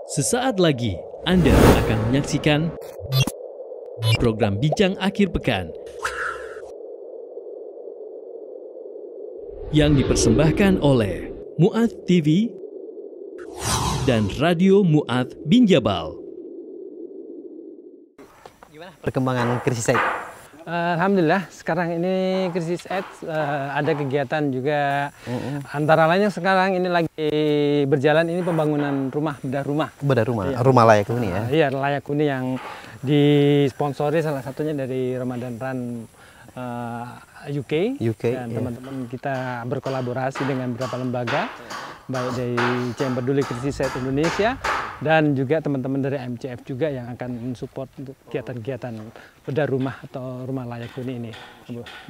Sesaat lagi Anda akan menyaksikan program Bincang Akhir Pekan yang dipersembahkan oleh Mu'adz TV dan Radio Mu'adz Binjabal. Gimana perkembangan krisis AIDS? Alhamdulillah sekarang ini krisis AIDS ada kegiatan juga. Antara lainnya sekarang ini lagi berjalan ini pembangunan bedah rumah. Iya. Rumah layak huni ya? Iya, layak huni yang disponsori salah satunya dari Ramadan Run UK. Dan teman-teman kita berkolaborasi dengan beberapa lembaga, baik dari Chamber Peduli Krisis AIDS Indonesia dan juga teman-teman dari MCF juga yang akan mensupport untuk kegiatan-kegiatan bedah rumah atau rumah layak huni ini.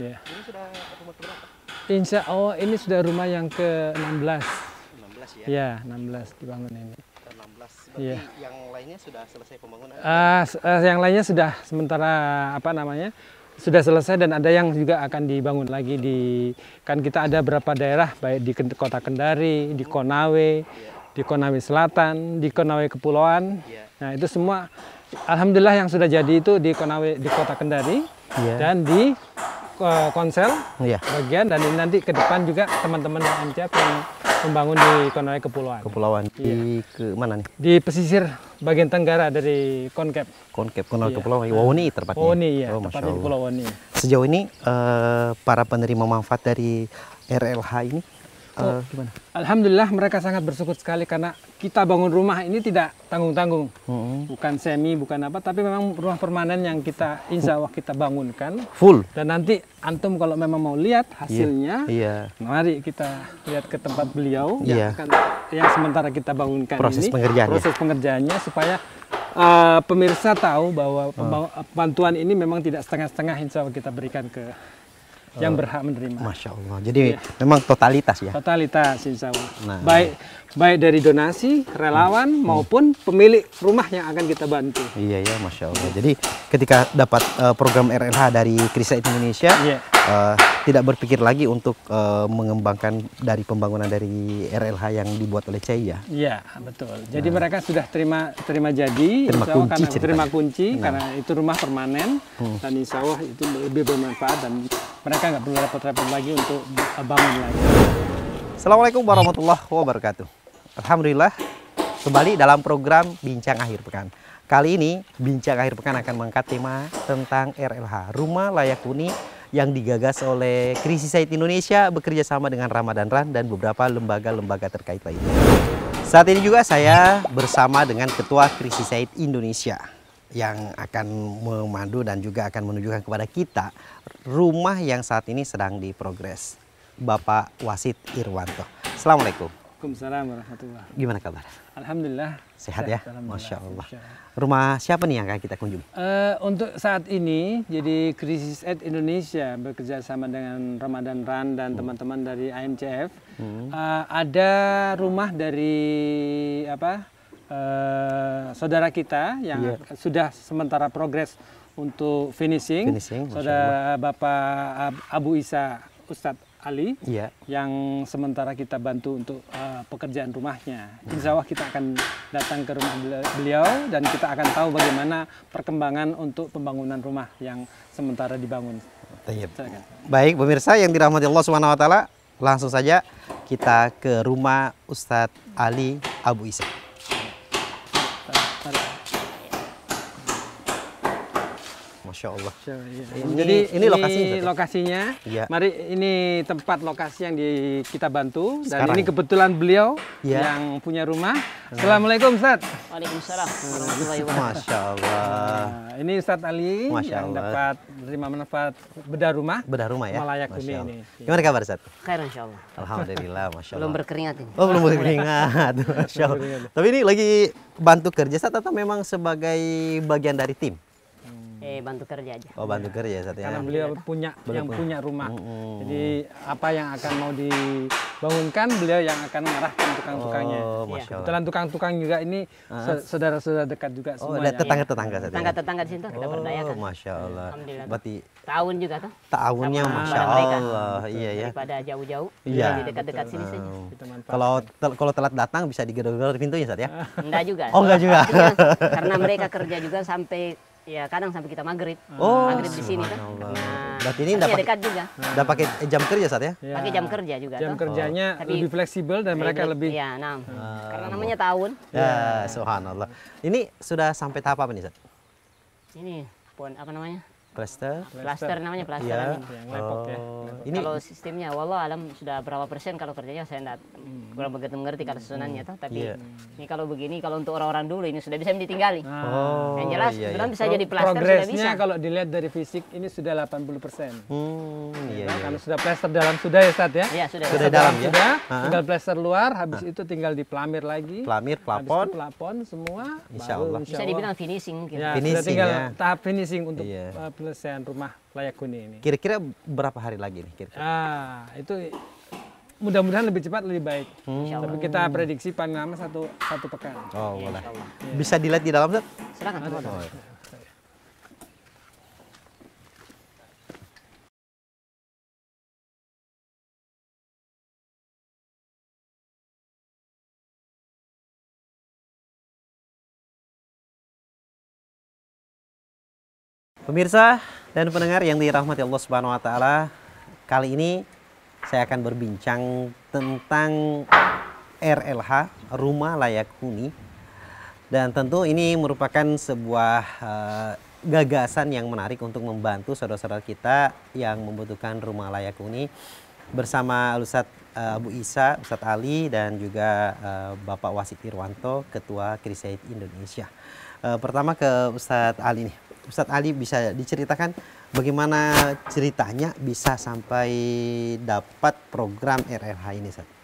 Ya. Ini sudah rumah keberapa? Insya Allah ini sudah rumah yang ke-16. 16 ya? Ya, 16 dibangun ini. 16, berarti Iya. yang lainnya sudah selesai pembangunan? Yang lainnya sudah sementara sudah selesai dan ada yang juga akan dibangun lagi kan kita ada beberapa daerah baik di Kota Kendari, di Konawe, di Konawe Selatan, di Konawe Kepulauan. Nah, itu semua alhamdulillah yang sudah jadi itu di Konawe, di Kota Kendari dan di Konsel bagian, dan ini nanti ke depan juga teman-teman yang MCF yang membangun di Konawe Kepulauan. Di ke mana nih? Di pesisir bagian tenggara dari Konkep Konawe Kepulauan. Wawoni tepatnya. Wawoni ya, Oh, tepatnya di Pulau Wawoni. Sejauh ini para penerima manfaat dari RLH ini gimana? Alhamdulillah mereka sangat bersyukur sekali karena kita bangun rumah ini tidak tanggung-tanggung, bukan semi, bukan apa, tapi memang rumah permanen yang kita insya Allah kita bangunkan Full. dan nanti antum kalau memang mau lihat hasilnya, mari kita lihat ke tempat beliau yang sementara kita bangunkan proses pengerjaannya supaya pemirsa tahu bahwa bantuan ini memang tidak setengah-setengah insya Allah kita berikan ke yang berhak menerima. Masya Allah. Jadi memang totalitas ya? Totalitas insya Allah. Nah, baik dari donasi, relawan maupun pemilik rumah yang akan kita bantu. Iya ya, Masya Allah. Jadi ketika dapat program RLH dari Krisis AIDS Indonesia, tidak berpikir lagi untuk mengembangkan dari pembangunan dari RLH yang dibuat oleh CI ya? Iya, betul. Jadi mereka sudah terima terima kunci karena itu rumah permanen dan insya Allah itu lebih bermanfaat dan mereka nggak perlu repot-repot lagi untuk bangun lagi. Assalamualaikum warahmatullahi wabarakatuh. Alhamdulillah kembali dalam program Bincang Akhir Pekan. Kali ini Bincang Akhir Pekan akan mengangkat tema tentang RLH, Rumah Layak Huni yang digagas oleh Krisis AIDS Indonesia bekerja sama dengan Ramadan Run dan beberapa lembaga-lembaga terkait lainnya. Saat ini juga saya bersama dengan Ketua Krisis AIDS Indonesia yang akan memandu dan juga akan menunjukkan kepada kita rumah yang saat ini sedang diprogres, Bapak Wasid Irwanto. Assalamualaikum. Waalaikumsalam warahmatullahi. Gimana kabar? Alhamdulillah. Sehat ya? Masya Allah. Rumah siapa nih yang akan kita kunjungi? Untuk saat ini, jadi Krisis AIDS Indonesia bekerja sama dengan Ramadan Run dan teman-teman dari AMCF. Ada rumah dari saudara kita yang sudah sementara progres untuk finishing saudara Bapak Abu Isa Ustadz Ali yang sementara kita bantu untuk pekerjaan rumahnya. Insya Allah kita akan datang ke rumah beliau dan kita akan tahu bagaimana perkembangan untuk pembangunan rumah yang sementara dibangun. Baik pemirsa yang dirahmati Allah Subhanahu wa taala, langsung saja kita ke rumah Ustadz Ali Abu Isa. Masya Allah. Jadi ini lokasinya. Mari, ini tempat lokasi yang kita bantu dan ini kebetulan beliau yang punya rumah. Assalamualaikum Ustadz. Waalaikumsalam. Masya Allah. Ini Ustadz Ali yang dapat menerima manfaat bedah rumah ya. Layak huni ini. Gimana kabar Ustadz? Khair insya Allah. Alhamdulillah, Masya Allah. Belum berkeringat ini. Oh belum berkeringat. Masya Allah. Tapi ini lagi bantu kerja Ustadz atau memang sebagai bagian dari tim? bantu kerja aja. Oh, bantu kerja Ustaz ya. Karena beliau punya rumah. Jadi apa yang akan mau dibangunkan, beliau yang akan mengarahkan tukang-tukangnya. Oh, Masya Allah. Kebetulan tukang-tukang juga ini saudara-saudara dekat juga Oh, semuanya. ada tetangga-tetangga Ustaz ya. Tetangga-tetangga di sini tuh kita berdayakan. Oh, Masya Allah. Alhamdulillah. Berarti Tahun juga tuh. tahunnya Sama Masya mereka. Allah. Iya ya. Daripada jauh-jauh, Iya. di dekat-dekat sini saja. Kita manfaatkan. Kalau telat datang bisa digedor-gedor pintunya Ustaz ya. Enggak juga. Oh, enggak juga. Artinya, karena mereka kerja juga sampai ya kadang sampai kita maghrib. Oh, Maghrib di sini kan. subhanallah. Nah, Berarti ini artinya dapat dekat juga. udah pakai jam kerja Ustaz ya? Ya. Pakai jam kerja juga Jam tuh. kerjanya Tapi- lebih fleksibel dan mereka lebih Iya, nah. Karena namanya tahun. Ya, subhanallah. Ini sudah sampai tahap apa nih Ustaz? Ini apa namanya? Plaster? Plaster namanya plasteran Iya. ini. yang lepok ya. Ini Kalau sistemnya, wallah alam sudah berapa persen kalau kerjanya saya enggak kurang begitu mengerti kalau susunannya tuh. Tapi Iya. ini kalau begini, kalau untuk orang-orang dulu ini sudah bisa ditinggali. Oh, Yang jelas, iya, sebenarnya iya. bisa jadi plaster sudah Progresnya bisa. kalau dilihat dari fisik ini sudah 80%. Iya, Nah, iya. kalau sudah plester dalam sudah ya Ustaz ya? Iya, sudah. Sudah dalam ya? Sudah, Ah. tinggal plester luar, habis itu tinggal dipelamir lagi. Pelamir, Habis plafon. itu plafon semua. Insya baru Allah. Bisa dibilang finishing mungkin. Ya, Finishing sudah tinggal ya. tahap finishing untuk Iya. penyelesaian rumah layak huni ini. Kira-kira berapa hari lagi nih kira-kira? Itu mudah-mudahan lebih cepat lebih baik. Hmm. Tapi kita prediksi paling lama satu pekan. Oh, boleh. Bisa dilihat di dalam Ustaz? Silakan. Oh, iya. Pemirsa dan pendengar yang dirahmati Allah Subhanahu wa taala, kali ini saya akan berbincang tentang RLH, Rumah Layak Huni. Dan tentu ini merupakan sebuah gagasan yang menarik untuk membantu saudara-saudara kita yang membutuhkan rumah layak huni bersama Ustadz Abu Isa, Ustadz Ali dan juga Bapak Wasit Irwanto, Ketua Krisaid Indonesia. Pertama ke Ustadz Ali nih. Ustadz Ali bisa diceritakan bagaimana ceritanya bisa sampai dapat program RLH ini, Ustadz?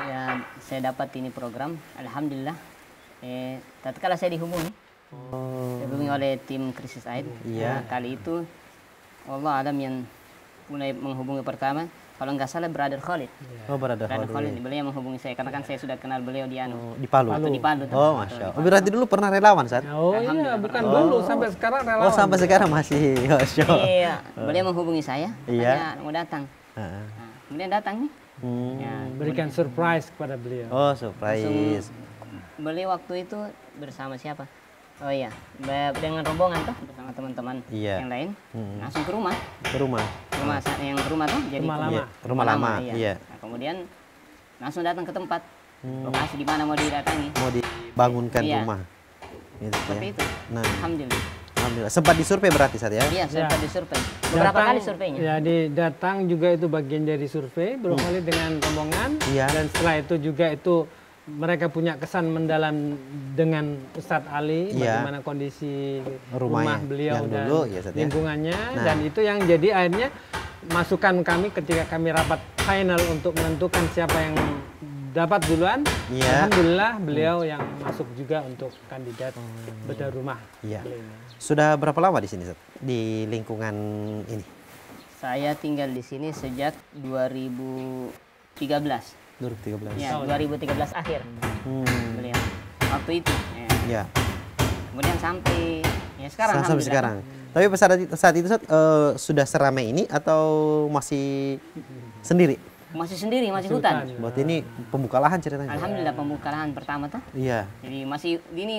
Ya, saya dapat ini program, alhamdulillah. Tatkala saya dihubungi, dihubungi oleh tim krisis aid. Iya. Nah, kali itu Allah alam yang mulai menghubungi pertama, kalau nggak salah Brother Khalid. Oh, berada Brother Khalid, beliau yang menghubungi saya karena kan saya sudah kenal beliau di di Palu. waktu di Palu. Oh, Masya Allah. Berarti dulu pernah relawan, Ustadz? Oh iya, bukan dulu sampai sekarang relawan. Oh, sampai sekarang masih. Masya Allah. Iya, beliau menghubungi saya, Iya. tanya mau datang. Heeh. Nah, kemudian datang nih. Hmm. Ya, Berikan surprise kepada beliau. Oh, surprise. beliau waktu itu bersama siapa? Oh iya, dengan rombongan tuh bersama teman-teman Iya. yang lain. Hmm. Langsung ke rumah. Ke rumah. Yang rumah tuh jadi Rumah lama. Iya, rumah lama. Iya. Nah, kemudian langsung datang ke tempat lokasi di mana mau didatangi. Mau dibangunkan Iya. rumah. Gitu Seperti ya. itu. Nah, Alhamdulillah. alhamdulillah. Sempat disurvei berarti saat ya? Iya, sempat Ya. disurvei. Beberapa Datang- kali surveinya. Ya, datang juga itu bagian dari survei, berkali dengan rombongan. Iya. Dan setelah itu juga itu mereka punya kesan mendalam dengan Ustadz Ali, Iya. bagaimana kondisi Rumahnya rumah beliau yang dan dulu, ya, Ustadz ya. lingkungannya. Nah. Dan itu yang jadi akhirnya masukan kami ketika kami rapat final untuk menentukan siapa yang dapat duluan. Iya. Alhamdulillah beliau yang masuk juga untuk kandidat bedah rumah. Iya. kali ini. Sudah berapa lama di sini, Ustadz? Di lingkungan ini? Saya tinggal di sini sejak 2013. 2013. Ya, 2013 akhir Hmm. beliau. Waktu itu. Ya. Ya. Kemudian sampai ya sekarang Sampai alhamdulillah. sekarang. Tapi saat itu Ustadz, sudah seramai ini atau masih sendiri? Masih sendiri, masih hutan. Buat ini pembuka lahan ceritanya. Alhamdulillah pembuka lahan pertama tuh. Iya. Jadi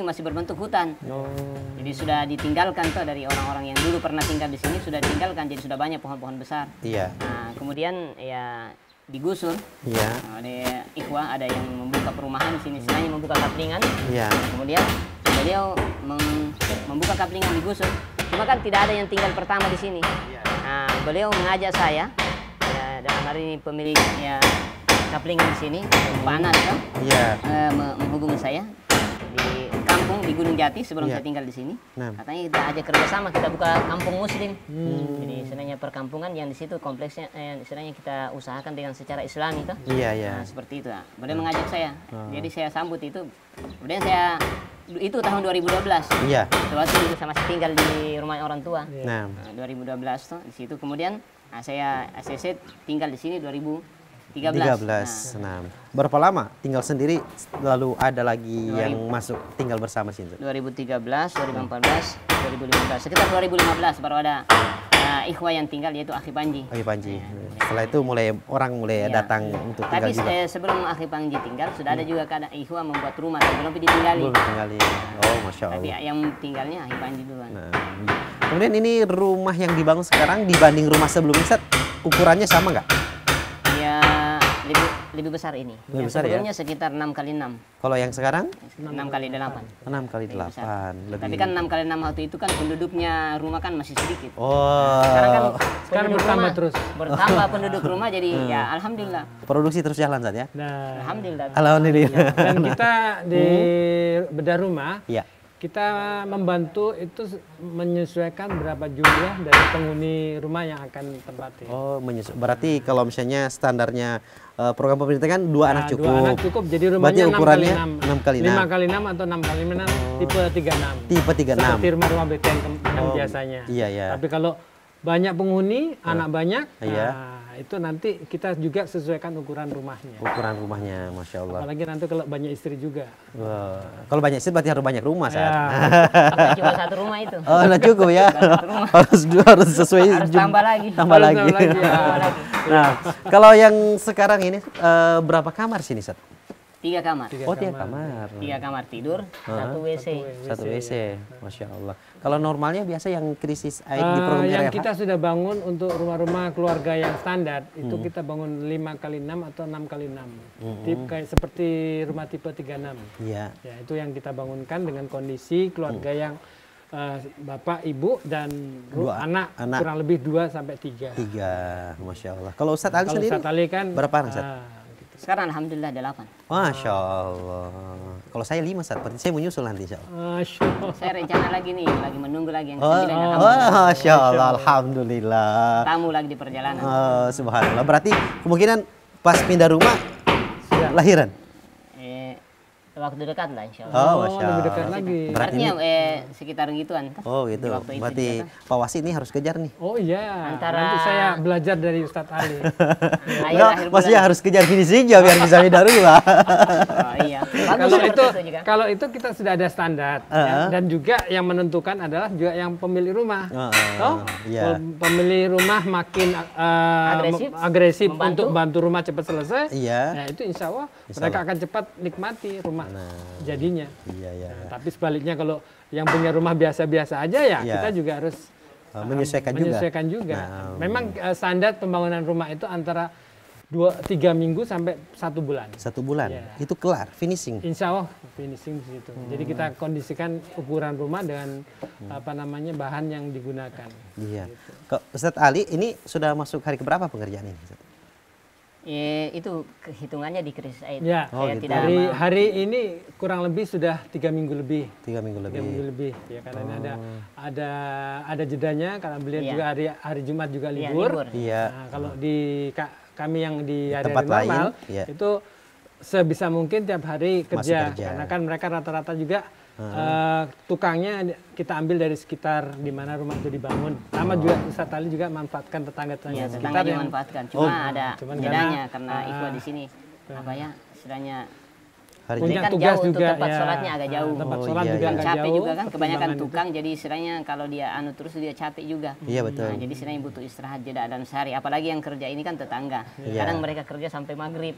masih berbentuk hutan. Oh. Jadi sudah ditinggalkan tuh dari orang-orang yang dulu pernah tinggal di sini, sudah ditinggalkan, jadi sudah banyak pohon-pohon besar. Iya. Nah, kemudian ya digusur. Iya. Nah, ada ikhwah, ada yang membuka perumahan di sini, istilahnya membuka kaplingan. Iya. Kemudian beliau membuka kaplingan digusur. Cuma kan tidak ada yang tinggal pertama di sini. Nah, beliau mengajak saya, ya dalam hari ini pemilik ya kaplingan di sini, Pak Anas kan, Iya. menghubungi saya di kampung di Gunung Jati sebelum Iya. saya tinggal di sini. Nah. Katanya kita ajak kerjasama, kita buka kampung muslim. Jadi istilahnya perkampungan yang di situ kompleksnya, istilahnya kita usahakan dengan secara Islami toh. Iya, iya. Nah, seperti itu. Beliau mengajak saya. Jadi saya sambut itu. Kemudian saya itu tahun 2012. Iya. Waktu itu saya masih tinggal di rumah orang tua. Nah, 2012 tuh di situ. Kemudian saya ACC tinggal di sini 2013. 13. Nah, berapa lama tinggal sendiri lalu ada lagi yang masuk tinggal bersama sini? 2013, 2014, 2015. Sekitar 2015 baru ada ikhwah yang tinggal, yaitu Akhi Panji. Akhi Panji. Setelah itu orang mulai Iya. datang untuk tinggal Tapi juga. sebelum Akhi Panji tinggal sudah ada juga kadang ikhwah membuat rumah tapi belum ditinggali. Belum tinggali. Oh, Masya Tapi Allah. yang tinggalnya Akhi Panji duluan. Nah, kemudian ini rumah yang dibangun sekarang dibanding rumah sebelumnya, Ustaz, ukurannya sama nggak? Ya lebih besar ini. Lebih Yang besar ya? sebelumnya sekitar 6 kali 6. Kalau yang sekarang 6 kali 8. 6 kali Lebih besar. 8. Lebih. Tapi kan 6 kali 6 waktu itu kan penduduknya rumah kan masih sedikit. Oh, Sekarang kan Sekarang penduduk bertambah rumah terus. Bertambah penduduk rumah jadi ya alhamdulillah. produksi terus jalan, Ustaz ya? Nah, Alhamdulillah. Alhamdulillah. dan kita di bedah rumah, Iya. kita membantu itu menyesuaikan berapa jumlah dari penghuni rumah yang akan tempati. Oh, berarti kalau misalnya standarnya program pemerintah kan 2 anak cukup. 2 anak cukup, jadi Berarti rumahnya 6 kali ukurannya 6. 6 kali 6. 5 kali 6 atau 6 kali 6, tipe 36. Tipe 36. Seperti rumah-rumah BTN yang Oh, biasanya. iya, iya. Tapi kalau banyak penghuni, anak banyak, Iya. nah, itu nanti kita juga sesuaikan ukuran rumahnya. Ukuran rumahnya, Masya Allah. Apalagi nanti kalau banyak istri juga. Wah, kalau banyak istri berarti harus banyak rumah, Ustaz. Ya. Apa cuma satu rumah itu? Oh, nah cukup ya. harus sesuai Harus tambah lagi. Tambah Harus lagi. tambah lagi, ya. Tambah lagi. Nah, kalau yang sekarang ini berapa kamar sini, Ustaz? 3 kamar. Oh, 3 kamar. 3 kamar tidur, 1 WC. Satu WC, Masya Allah. Kalau normalnya biasa yang krisis air di program Yang RFH? kita sudah bangun untuk rumah-rumah keluarga yang standar itu kita bangun 5 kali 6 atau 6 kali 6. Tipe kayak seperti rumah tipe 36. Iya. Ya, itu yang kita bangunkan dengan kondisi keluarga yang bapak, ibu dan anak, anak. kurang lebih 2 sampai 3. 3, Masya Allah. Kalau Ustadz Ali Kalau sendiri Ustadz Ali kan berapa anak, Ustadz? Sekarang alhamdulillah 8. Masya Allah. Kalau saya 5, Ustadz. Berarti saya menyusul nanti, Insya Allah. Masya Allah. Saya rencana lagi nih, lagi menunggu lagi yang Oh, ke-9. Alhamdulillah. Masya Allah. Alhamdulillah. Tamu lagi di perjalanan. Oh, subhanallah. Berarti kemungkinan pas pindah rumah lahiran. Waktu dekat lah insya Allah. Oh, Masya lebih dekat Allah. lagi. Berarti Artinya sekitar gituan. Kan? Oh gitu. Di waktu itu Berarti juga, kan? Pak Wasi ini harus kejar nih. Oh iya, Antara- nanti saya belajar dari Ustadz Ali. Akhir Enggak, akhir maksudnya bulan. harus kejar finishing aja biar bisa pindah rumah. Oh, iya. Bagus Kalau seperti itu, juga. kalau itu kita sudah ada standar ya. Dan juga yang menentukan adalah juga yang pemilik rumah. Toh, iya. Pemilik rumah makin Agresif, agresif untuk bantu rumah cepat selesai. Iya. Nah, itu insya Allah mereka akan cepat nikmati rumah jadinya. Iya, iya. Nah, tapi sebaliknya kalau yang punya rumah biasa-biasa aja ya, Iya. kita juga harus Menyesuaikan juga. juga. Memang standar pembangunan rumah itu antara 2-3 minggu sampai 1 bulan. 1 bulan. Iya. Itu kelar, finishing. Insya Allah finishing di situ. Jadi kita kondisikan ukuran rumah dengan bahan yang digunakan. Iya. Ustadz Ali, ini sudah masuk hari keberapa pengerjaan ini, Ustadz? Itu hitungannya di krisis air. Ya, Saya gitu. tidak hari ini kurang lebih sudah 3 minggu lebih. 3 minggu 3 lebih. minggu lebih ya, karena ini ada jedanya karena beliau Iya. juga hari Jumat juga Iya, libur. libur. Iya. Nah, kalau di kami yang di hari tempat normal lain, iya. itu sebisa mungkin tiap hari kerja, kerja. karena kan mereka rata-rata juga tukangnya kita ambil dari sekitar di mana rumah itu dibangun. Sama juga Ustadz Ali juga manfaatkan tetangga-tetangga Iya, sekitar tetangga yang dimanfaatkan. Cuma ada cuman bedanya karena, karena ikhwah di sini apa ya istilahnya Hari punya kan tugas jauh untuk juga tempat ya. sholatnya agak jauh. Tempat Oh, sholat iya, juga iya. agak capek jauh. juga kan kebanyakan pertimbangan itu. tukang jadi istilahnya kalau dia terus dia capek juga. Iya, betul. Nah, jadi istilahnya butuh istirahat jeda dalam sehari. Apalagi yang kerja ini kan tetangga. Iya. Kadang mereka kerja sampai maghrib.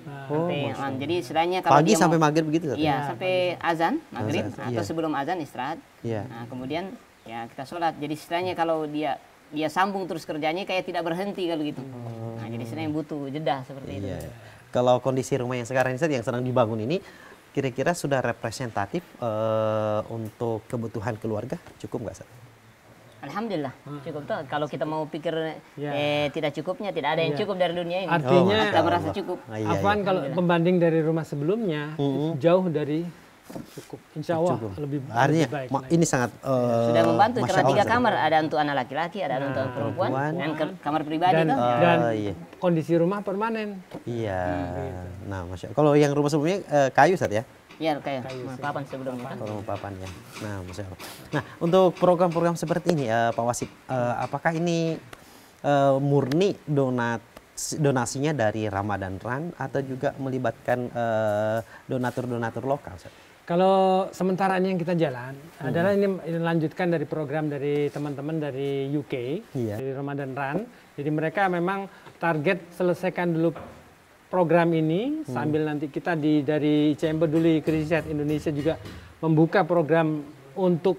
Jadi istilahnya kalau Pagi dia sampai mau, maghrib begitu, Ustadz? iya sampai azan maghrib Azan, atau iya. sebelum azan istirahat. Iya. Nah, kemudian ya kita sholat. Jadi istilahnya kalau dia sambung terus kerjanya kayak tidak berhenti kalau gitu. Nah, jadi istilahnya butuh jeda seperti itu. Iya. Kalau kondisi rumah yang sekarang ini, Ustadz, yang sedang dibangun ini, kira-kira sudah representatif untuk kebutuhan keluarga? Cukup nggak, Ustadz? Alhamdulillah cukup tuh. Kalau kita mau pikir Ya. tidak cukupnya, tidak ada yang cukup dari dunia ini. Artinya, kita merasa cukup. Ah, iya, Afwan iya. kalau pembanding dari rumah sebelumnya itu jauh dari cukup. Insya Allah Cukup. lebih Artinya baik. ini sangat Sudah membantu Masya karena 3 Allah, kamar, ada untuk anak laki-laki, ada untuk anak perempuan, dan kamar pribadi Dan, tuh. dan iya. kondisi rumah permanen. Iya. Nah, Masya Allah. Kalau yang rumah sebelumnya kayu, Ustadz ya? Ya kayak papan sebelumnya kan. Kalau papan ya. Nah, Masya Allah. Nah, untuk program-program seperti ini, Pak Wasid, apakah ini murni donasinya dari Ramadan Run atau juga melibatkan donatur-donatur lokal? Kalau sementara ini yang kita jalan adalah ini lanjutkan dari program dari teman-teman dari UK, dari Ramadan Run. Jadi mereka memang target selesaikan dulu program ini sambil nanti kita dari ICM Peduli Krisis Indonesia juga membuka program untuk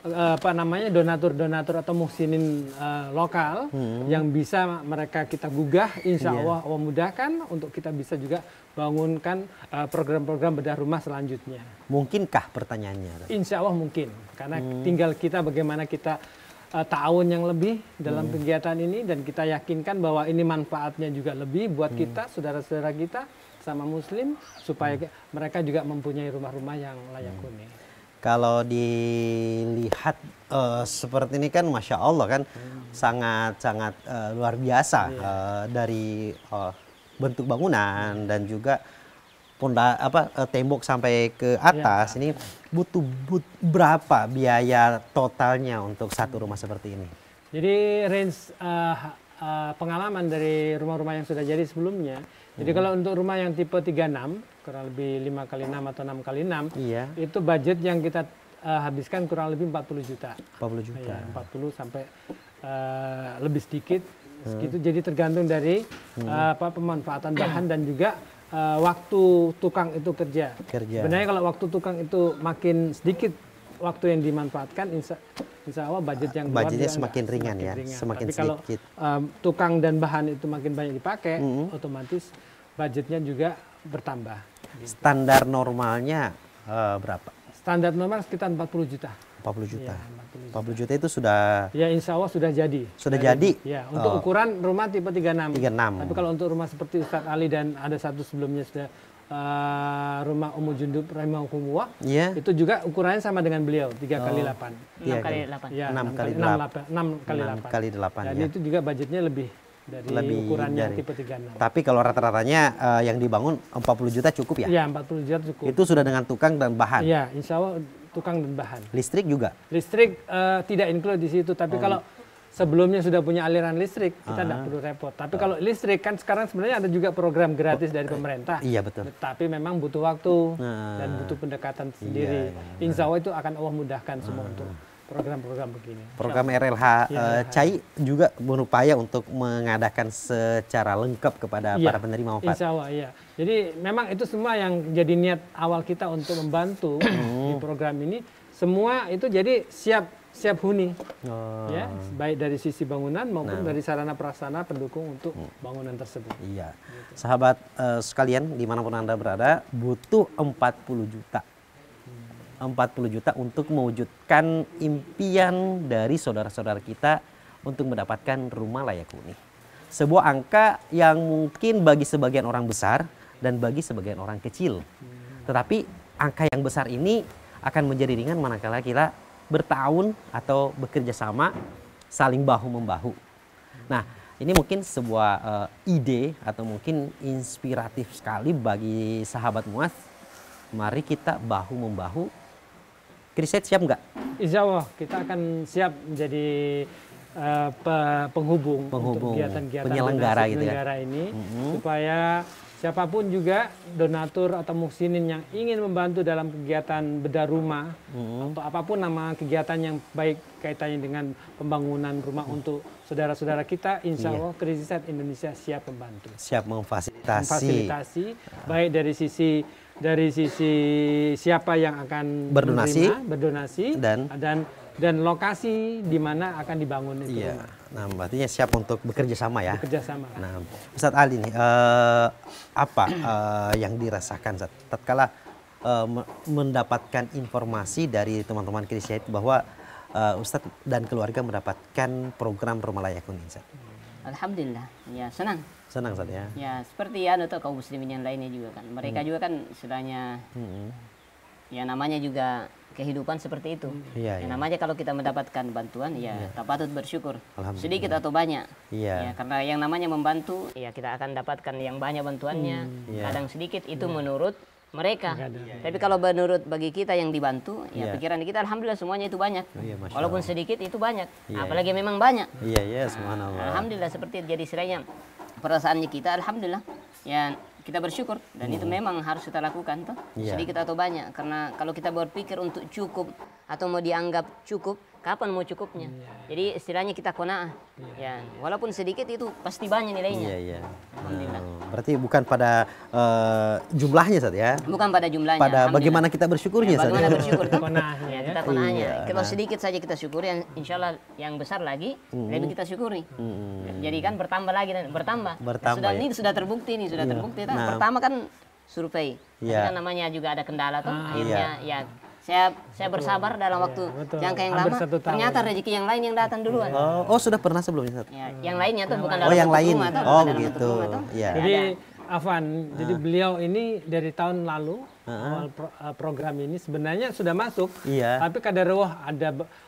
donatur-donatur atau muhsinin lokal yang bisa mereka kita gugah, insya Allah mudahkan untuk kita bisa juga bangunkan program-program bedah rumah selanjutnya. Mungkinkah pertanyaannya? Insya Allah mungkin, karena tinggal kita bagaimana kita ta'awun yang lebih dalam kegiatan ini dan kita yakinkan bahwa ini manfaatnya juga lebih buat kita, saudara-saudara kita sama muslim supaya mereka juga mempunyai rumah-rumah yang layak huni. Kalau dilihat seperti ini kan Masya Allah kan sangat-sangat luar biasa dari bentuk bangunan dan juga tembok sampai ke atas. Ini butuh berapa biaya totalnya untuk satu rumah seperti ini? Jadi range pengalaman dari rumah-rumah yang sudah jadi sebelumnya. Jadi kalau untuk rumah yang tipe 36 kurang lebih 5x6 atau 6x6 itu budget yang kita habiskan kurang lebih 40 juta. 40 juta. Ya, 40 sampai lebih sedikit segitu. Jadi tergantung dari pemanfaatan bahan dan juga waktu tukang itu kerja. Sebenarnya kalau waktu tukang itu makin sedikit waktu yang dimanfaatkan, insya Allah budgetnya semakin ringan ya, semakin tapi kalau tukang dan bahan itu makin banyak dipakai, otomatis budgetnya juga bertambah. Standar normalnya berapa? Standar normal sekitar 40 juta. 40 juta. Ya, 40 juta itu sudah. Ya insya Allah sudah jadi. Sudah jadi. Ya untuk ukuran rumah tipe 36. 36. Tapi kalau untuk rumah seperti Ustadz Ali dan ada satu sebelumnya sudah rumah Ummu Jundub rahimahumullah, itu juga ukurannya sama dengan beliau 3x8. 6x8. Ya, 6x8. Dan itu juga budgetnya lebih dari ukurannya tipe 36. Tapi kalau rata-ratanya yang dibangun 40 juta cukup ya? Iya 40 juta cukup. Itu sudah dengan tukang dan bahan? Iya insya Allah tukang dan bahan. Listrik juga? Listrik tidak include di situ, tapi kalau sebelumnya sudah punya aliran listrik, kita tidak perlu repot. Tapi kalau listrik kan sekarang sebenarnya ada juga program gratis dari pemerintah. Iya betul. Tapi memang butuh waktu dan butuh pendekatan sendiri. Insya Allah itu akan Allah mudahkan semua untuk program-program begini. Program RLH CAI juga berupaya untuk mengadakan secara lengkap kepada para penerima manfaat. Insya Allah, iya. Jadi memang itu semua yang jadi niat awal kita untuk membantu di program ini. Semua itu jadi siap huni, ya, baik dari sisi bangunan maupun dari sarana prasarana pendukung untuk bangunan tersebut. Iya, gitu. Sahabat sekalian dimanapun Anda berada, butuh 40 juta. 40 juta untuk mewujudkan impian dari saudara-saudara kita untuk mendapatkan rumah layak huni. Sebuah angka yang mungkin bagi sebagian orang besar dan bagi sebagian orang kecil. Tetapi angka yang besar ini akan menjadi ringan manakala kita bertahun atau bekerja sama, saling bahu-membahu. Nah, ini mungkin sebuah ide atau mungkin inspiratif sekali bagi sahabat Muaz. Mari kita bahu-membahu. Kriset siap nggak? Insya Allah kita akan siap menjadi penghubung untuk kegiatan-kegiatan penyelenggara gitu ya. Ini supaya siapapun juga donatur atau muhsinin yang ingin membantu dalam kegiatan bedah rumah atau apapun nama kegiatan yang baik kaitannya dengan pembangunan rumah untuk saudara-saudara kita, insya Allah Krisis Indonesia siap membantu. Siap memfasilitasi. Baik dari sisi siapa yang akan berdonasi dan lokasi di mana akan dibangun itu rumah. Nah, artinya siap untuk bekerja sama ya. Bekerja sama. Nah, Ustadz Ali nih, apa yang dirasakan tatkala mendapatkan informasi dari teman-teman Krisis bahwa Ustadz dan keluarga mendapatkan program rumah layak huni? Alhamdulillah, ya senang. Senang Ustadz ya. Ya seperti atau kaum muslimin yang lainnya juga kan. Mereka juga kan istilahnya ya namanya juga kehidupan seperti itu. Ya, namanya kalau kita mendapatkan bantuan ya kita patut bersyukur. Sedikit atau banyak. Ya, karena yang namanya membantu ya kita akan dapatkan yang banyak bantuannya. Kadang sedikit itu menurut mereka. Nggak ada. Tapi kalau menurut bagi kita yang dibantu, ya Iya. pikiran kita alhamdulillah semuanya itu banyak. Iya, Masya Walaupun Allah. sedikit itu banyak. Iya, Apalagi memang banyak. Iya, subhanallah. Alhamdulillah seperti itu. Jadi istilahnya perasaannya kita alhamdulillah ya kita bersyukur dan itu memang harus kita lakukan toh, Iya. sedikit atau banyak, karena kalau kita berpikir untuk cukup atau mau dianggap cukup, kapan mau cukupnya? Jadi istilahnya kita qanaah. Ya, walaupun sedikit itu pasti banyak nilainya. Iya. Alhamdulillah. Berarti bukan pada jumlahnya Ustaz ya. Bukan pada jumlahnya. Pada alhamdulillah. bagaimana kita bersyukurnya Ustaz. Bagaimana ya? bersyukur toh? Qanaahnya, Ya, ya. kita qanaahnya. Iya, Kalau nah. sedikit saja kita syukuri, insya Allah yang besar lagi lebih kita syukuri. Jadi kan bertambah lagi dan bertambah. Bertambah, Sudah ya. ini sudah terbukti nih, sudah terbukti. Toh. Nah. Pertama kan survei. Tapi Iya. kan namanya juga ada kendala toh. Akhirnya ya saya bersabar dalam waktu betul. jangka yang Hampir lama. 1 tahun. Ternyata rezeki yang lain yang datang duluan. Oh, sudah pernah sebelumnya Ustaz? Ya, yang lainnya tuh bukan Oh, dalam yang bentuk lain. rumah toh, Oh, bukan dalam bentuk begitu. rumah toh. Iya. Jadi Ada. Afan, jadi beliau ini dari tahun lalu awal program ini sebenarnya sudah masuk, Iya. tapi kadarullah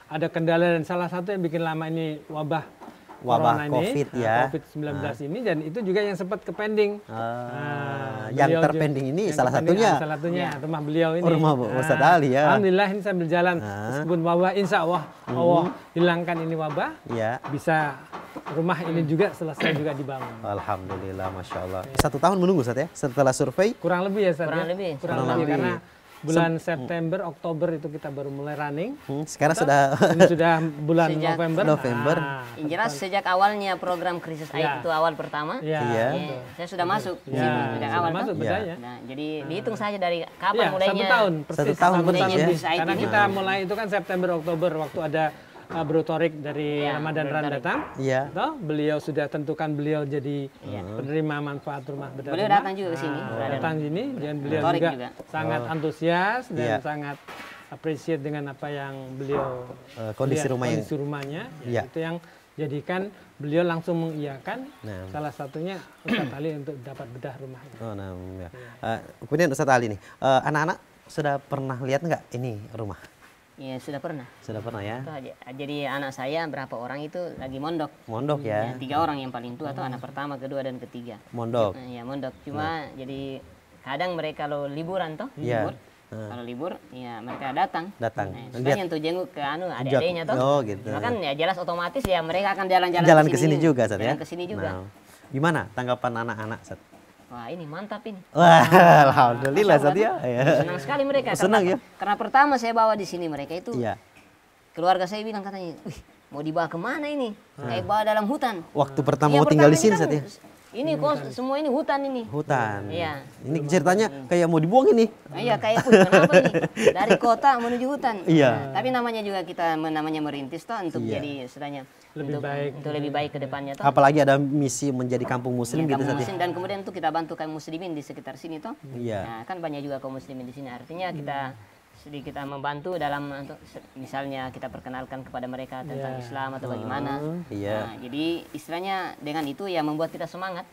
ada kendala dan salah satu yang bikin lama ini wabah corona COVID ini, ya. COVID-19 ini, dan itu juga yang sempat ke pending. Yang Beliau terpending ini yang salah terpending, satunya salah satunya rumah beliau ini. Oh, rumah Ustaz Ali ya. Alhamdulillah ini sambil jalan, meskipun wabah, insya Allah Allah hilangkan ini wabah, Iya. bisa rumah ini juga selesai juga dibangun. Alhamdulillah, Masya Allah. 1 tahun menunggu Ustaz ya, setelah survei. Kurang lebih ya, Ustaz, Kurang ya? lebih. Kurang Kurang lebih, lebih. karena bulan September, Oktober itu kita baru mulai running. Sekarang sudah Ini sudah bulan Sejak November. Yang jelas sejak awalnya program krisis air Ya. itu awal pertama, Iya. Iya. saya sudah masuk di Ya, situ sejak sudah awal masuk toh. betul Iya. ya. Nah, jadi dihitung saja dari kapan Iya, mulainya. 1 tahun persis. 1 tahun Satu persis ya. Krisis air Karena ini. kita mulai itu kan September, Oktober waktu ada Brotorik dari Iya, Ramadan Run Brotorik. datang. Iya. Toh, beliau sudah tentukan beliau jadi penerima manfaat rumah bedah Beliau rumah. datang juga ke sini. Datang sini dan beliau Brotorik juga, juga. sangat antusias dan Iya. sangat appreciate dengan apa yang beliau Kondisi lihat, rumah yang- kondisi rumahnya. Iya. Itu yang jadikan beliau langsung mengiyakan Nah. salah satunya Ustaz Ali untuk dapat bedah rumah ini. Oh, nah, ya. Kemudian Ustaz Ali nih, anak-anak sudah pernah lihat nggak ini rumah? Ya sudah pernah. Sudah pernah ya? Toh, jadi anak saya berapa orang itu lagi mondok. Mondok Ya, ya? 3 orang yang paling tua tuh anak pertama, kedua dan ketiga. Mondok. Ya mondok. Cuma jadi kadang mereka kalau liburan toh, Iya. libur. Kalau libur, ya mereka datang. Datang. Nah, sebenarnya untuk jenguk ke adik-adiknya toh. Oh, gitu. Nah, kan ya jelas otomatis ya mereka akan jalan-jalan Jalan ke sini juga, Ustaz ya? Jalan ke sini juga. Nah, gimana tanggapan anak-anak, Ustaz? Wah, ini mantap ini. Wah, alhamdulillah, Ustaz ya. Senang sekali mereka. Senang karena, ya? Karena pertama saya bawa di sini mereka itu, Iya. keluarga saya bilang katanya, wih mau dibawa kemana ini? Kayak bawa dalam hutan. Waktu pertama Iya, mau tinggal di pertama sini, ini Ustaz ya? kan, ini kok semua ini hutan ini. Hutan. Iya. Ini ceritanya kayak mau dibuang ini. Iya kayak kenapa nih dari kota menuju hutan. Iya. Nah, tapi namanya juga kita namanya merintis toh untuk Iya. jadi istilahnya Lebih baik. untuk lebih baik ke depannya toh. Apalagi ada misi menjadi kampung muslim Ya, gitu, kaum Ustaz ya? muslim dan kemudian untuk kita bantu kaum muslimin di sekitar sini toh. Iya. Nah, kan banyak juga kaum muslimin di sini. Artinya kita sedikit membantu dalam untuk misalnya kita perkenalkan kepada mereka tentang Islam atau bagaimana. Iya. Nah, jadi istilahnya dengan itu ya membuat kita semangat.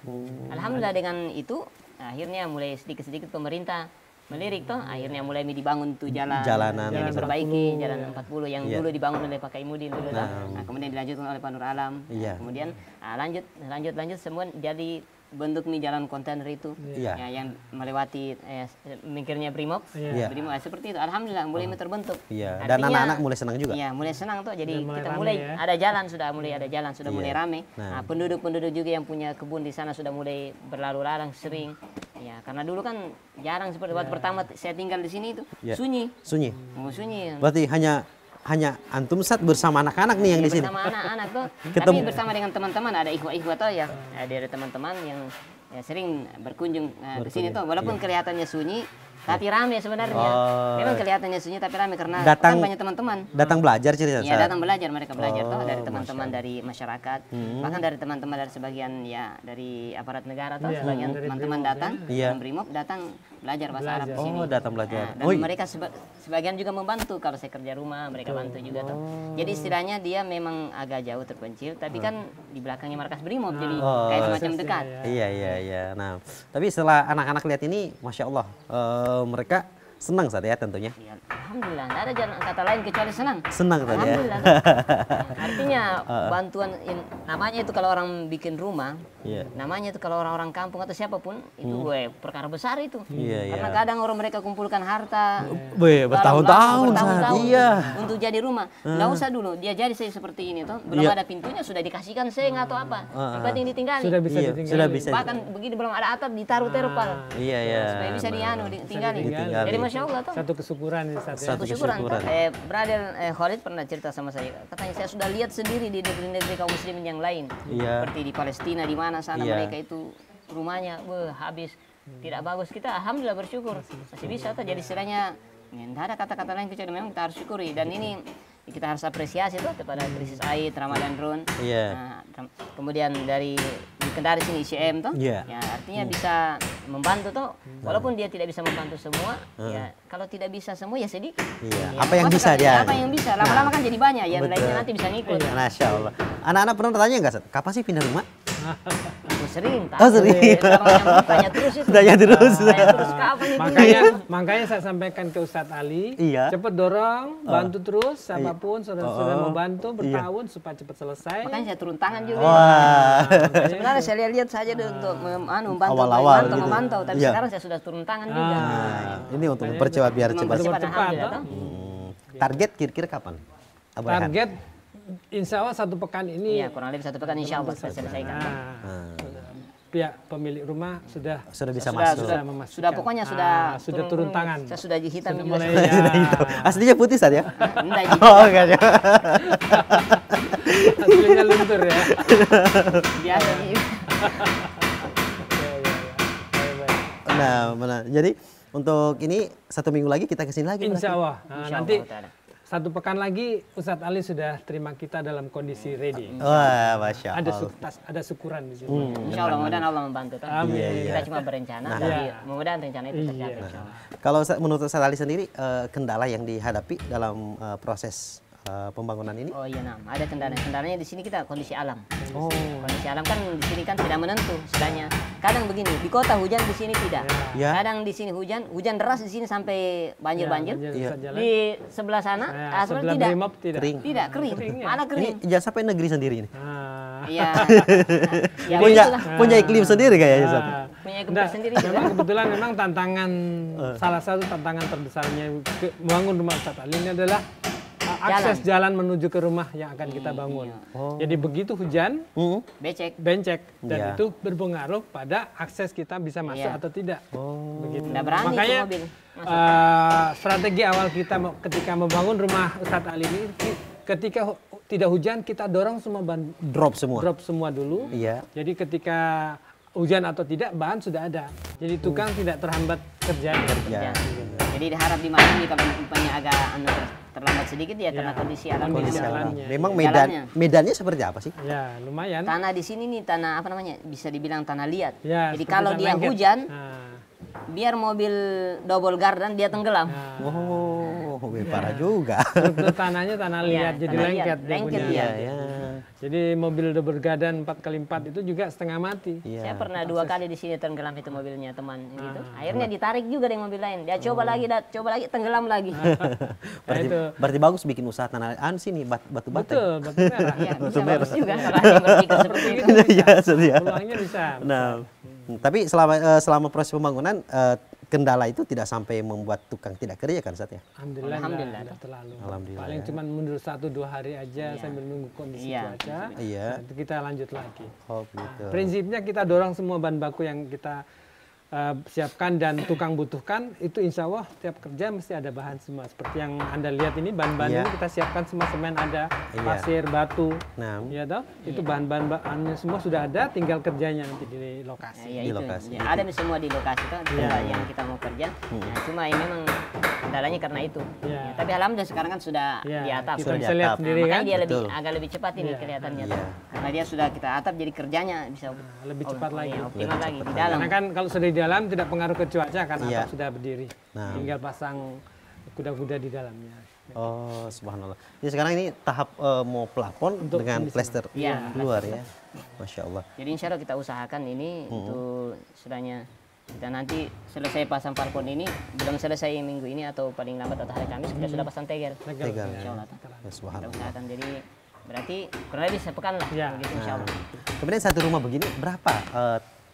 Alhamdulillah dengan itu akhirnya mulai sedikit-sedikit pemerintah melirik toh, akhirnya mulai dibangun tuh Jalanan. yang diperbaiki, jalan 40 yang Iya. dulu dibangun oleh Pak Kaimudin dulu toh. Nah, kemudian dilanjutkan oleh Pak Nur Alam. Iya. Kemudian lanjut semua jadi bentuk nih jalan kontainer itu Iya. ya, yang melewati mikirnya Brimob. Iya. Brimob seperti itu. Alhamdulillah mulai terbentuk. Iya. Dan Artinya, anak-anak mulai senang juga. Iya, mulai senang tuh. Jadi Mulai kita rame mulai ya. ada jalan, sudah mulai ada jalan, sudah Iya. mulai rame. Nah. Nah, penduduk-penduduk juga yang punya kebun di sana sudah mulai berlalu lalang sering. Ya, karena dulu kan jarang seperti waktu pertama saya tinggal di sini itu Iya. sunyi. Sunyi. Oh, sunyi. Berarti hanya antum Ustaz bersama anak-anak nih yang di sini. Bersama anak-anak tuh. Ketemu. Tapi bersama dengan teman-teman ada ikhwah-ikhwah tuh ya. Ada teman-teman yang ya sering berkunjung ke sini tuh. Walaupun kelihatannya sunyi, tapi rame sebenarnya. Oh. Memang kelihatannya sunyi tapi rame karena Datang- kan banyak teman-teman. Datang belajar cerita, Ya Ustaz. datang belajar, mereka belajar Oh, toh dari Masya teman-teman dari masyarakat, bahkan dari teman-teman dari sebagian ya dari aparat negara toh, Iya, sebagian dari teman-teman Brimob, datang, Iya. dari Brimob datang belajar bahasa Arab di sini. Oh, datang belajar. Nah, dan Oh, mereka sebagian juga membantu kalau saya kerja rumah, mereka bantu juga toh. Jadi istilahnya dia memang agak jauh terpencil, tapi kan di belakangnya markas Brimob, jadi Oh. kayak semacam dekat. Iya. Nah, tapi setelah anak-anak lihat ini, Masya Allah, mereka Senang saat ya tentunya. Ya, alhamdulillah, tidak ada jalan kata lain kecuali senang. Senang tadi ya. Alhamdulillah. Artinya bantuan namanya itu kalau orang bikin rumah, Iya. namanya itu kalau orang-orang kampung atau siapapun itu perkara besar itu. Iya, Karena iya. kadang orang mereka kumpulkan harta Bertahun-tahun saat. Iya. untuk jadi rumah. Nggak usah dulu dia jadi saya seperti ini toh. Belum Iya. ada pintunya sudah dikasihkan seng atau apa. Yang penting ditinggali. Sudah bisa Iya, ditinggali. sudah bisa. Bahkan begini belum ada atap ditaruh terpal. Iya, iya. Supaya bisa dianu ditinggali. Ditinggali. Jadi masya Allah toh. Satu kesyukuran ini Ustaz ya. Satu Syukuran. kesyukuran. Brother Khalid pernah cerita sama saya. Katanya saya sudah lihat sendiri di negeri-negeri kaum muslimin yang lain. Iya. Seperti di Palestina di mana sana Iya. mereka itu rumahnya habis tidak bagus. Kita alhamdulillah bersyukur masih bisa toh. Jadi istilahnya tidak ada kata-kata lain kecuali memang kita harus syukuri. Dan ini kita harus apresiasi tuh kepada krisis air Ramadan Drone. Iya. Nah, kemudian dari di Kendari sini ICM tuh, Iya. ya artinya bisa membantu tuh, walaupun dia tidak bisa membantu semua, ya kalau tidak bisa semua ya sedikit. Iya. Ya, Apa yang masa bisa katanya dia? Apa yang bisa, lama-lama kan jadi banyak, yang Betul. lainnya nanti bisa ngikut. Masya Allah. Anak-anak pernah tanya nggak, Sat? Kapan sih pindah rumah? Aku sering, Oh, sering. tanya terus itu. Tanya terus. Tanya terus kapan itu. Makanya saya sampaikan ke Ustadz Ali, Iya. cepat dorong, bantu terus, siapapun saudara-saudara mau bantu bertahun supaya cepat selesai. Makanya saya turun tangan juga. Wah. Sebenarnya saya lihat saja untuk membantu, Awal-awal gitu. memantau, tapi Iya. sekarang saya sudah turun tangan juga. Nah, ini untuk mempercepat biar cepat. Mempercepat, Cepat, alhamdulillah, toh. toh. Target kira-kira kapan? Abu Rehan? Target insya Allah 1 pekan ini Iya, kurang lebih 1 pekan insya Allah saya selesaikan. nah, pihak pemilik rumah sudah Sudah bisa Sudah, masuk. sudah memastikan. Sudah pokoknya sudah sudah turun tangan. Saya sudah hitam Sudah juga. mulai Sudah hitam. Aslinya putih saat ya? Enggak, Oh, enggak ya. Hasilnya luntur ya. biasa nih. Nah, benar. Jadi untuk ini 1 minggu lagi kita kesini lagi. Insya berarti. Allah. Nah, Insya nanti Allah Ta'ala. 1 pekan lagi Ustadz Ali sudah terima kita dalam kondisi ready. Wah, masya Ada Allah. ada syukuran di sini. Insya Allah mudah-mudahan Allah membantu. toh. Amin. Kita cuma berencana, tapi Iya. mudah-mudahan rencana itu tercapai. Iya. insya Allah. Kalau menurut Ustaz Ali sendiri, kendala yang dihadapi dalam proses pembangunan ini? Oh iya, nah, ada kendala. Kendalanya di sini kita kondisi alam. Oh, Kondisi alam kan di sini kan tidak menentu. Istilahnya kadang begini, di kota hujan di sini tidak. Ya. Kadang di sini hujan deras di sini sampai banjir-banjir. Iya. Di sebelah sana asal sebelah tidak. Brimob tidak. kering. Tidak kering, ya. malah Ini kering. jangan sampai negeri sendiri ini. Ah. Iya. Ya, punya begitulah. punya iklim sendiri kayaknya, Ustaz. Punya Nggak, kebiasaan sendiri. memang kebetulan memang tantangan salah satu tantangan terbesarnya membangun rumah Ustadz Ali ini adalah akses jalan menuju ke rumah yang akan kita bangun. Jadi begitu hujan, Becek. bencek dan Iya. itu berpengaruh pada akses kita bisa masuk Iya. atau tidak. Begitu. Nggak berani itu Makanya mobil. strategi awal kita ketika membangun rumah Ustadz Ali ini, ketika tidak hujan kita dorong semua bahan Drop semua. drop semua dulu. Iya. Jadi ketika hujan atau tidak bahan sudah ada. Jadi tukang tidak terhambat kerjanya. Ya. Jadi diharap dimaklumi kalau upahnya agak terlambat sedikit ya karena kondisi alam Kondisi juga. alamnya. Memang Jalannya. medannya seperti apa sih? Ya lumayan. Tanah di sini nih tanah apa namanya? Bisa dibilang tanah liat. Ya, Jadi seperti kalau tanah dia lengket. hujan, Nah, biar mobil double gardan dia tenggelam. Oh, parah juga. struktur tanahnya tanah Iya, liat jadi tanah lengket. liat. dia Lengket, punya. iya. Ya. Jadi mobil double gardan 4x4 itu juga setengah mati. Iya. Saya pernah 2 kali di sini tenggelam itu mobilnya teman gitu. Akhirnya ditarik juga dengan mobil lain. Dia coba lagi, coba lagi, tenggelam lagi. Berarti, berarti bagus bikin usaha tanah sini batu bata. Betul, batu merah. Iya, bisa bagus juga kalau ada yang berpikir seperti itu. Iya, sedia. Peluangnya bisa. Nah, tapi selama proses pembangunan kendala itu tidak sampai membuat tukang tidak kerja kan, Ustaz ya? Alhamdulillah, Alhamdulillah. nggak terlalu. Alhamdulillah, Paling ya. cuma mundur 1-2 hari aja sambil nunggu kondisi Iya. cuaca. Iya. Nanti kita lanjut lagi. Oh, gitu. Prinsipnya kita dorong semua bahan baku yang kita siapkan dan tukang butuhkan, itu insya Allah tiap kerja mesti ada bahan semua. Seperti yang Anda lihat ini, bahan-bahan Iya. ini kita siapkan semua, semen ada, Iya. pasir, batu. Nah, Ya toh? Itu bahan-bahan bahannya semua sudah ada, tinggal kerjanya nanti di lokasi. Ya, Di itu. lokasi. Ya, ada semua di lokasi itu yang kita mau kerja. Nah, cuma ini memang kendalanya karena itu. Iya. Ya, tapi alhamdulillah sekarang kan sudah Ya, di atap. kita Sudah di bisa lihat atap. sendiri kan. Makanya dia Betul. agak lebih cepat ini Iya. kelihatannya. Iya. Karena dia sudah kita atap jadi kerjanya bisa lebih cepat lagi. optimal lagi di dalam. Karena kan kalau sudah di dalam tidak pengaruh ke cuaca karena Iya. atap sudah berdiri. Nah. Tinggal pasang kuda-kuda di dalamnya. oh, subhanallah. Jadi sekarang ini tahap mau plafon Untuk dengan finishing. plester Iya, luar ya. Masya Allah. Jadi insya Allah kita usahakan ini itu sudahnya Dan nanti selesai pasang parpon ini, belum selesai minggu ini atau paling lambat atau hari Kamis kita sudah pasang tegel. Tegel. Insya Allah. Ya, Kita subhanallah. usahakan. Jadi berarti kurang lebih sepekan lah. Ya. Begitu insya Allah. Kemudian satu rumah begini berapa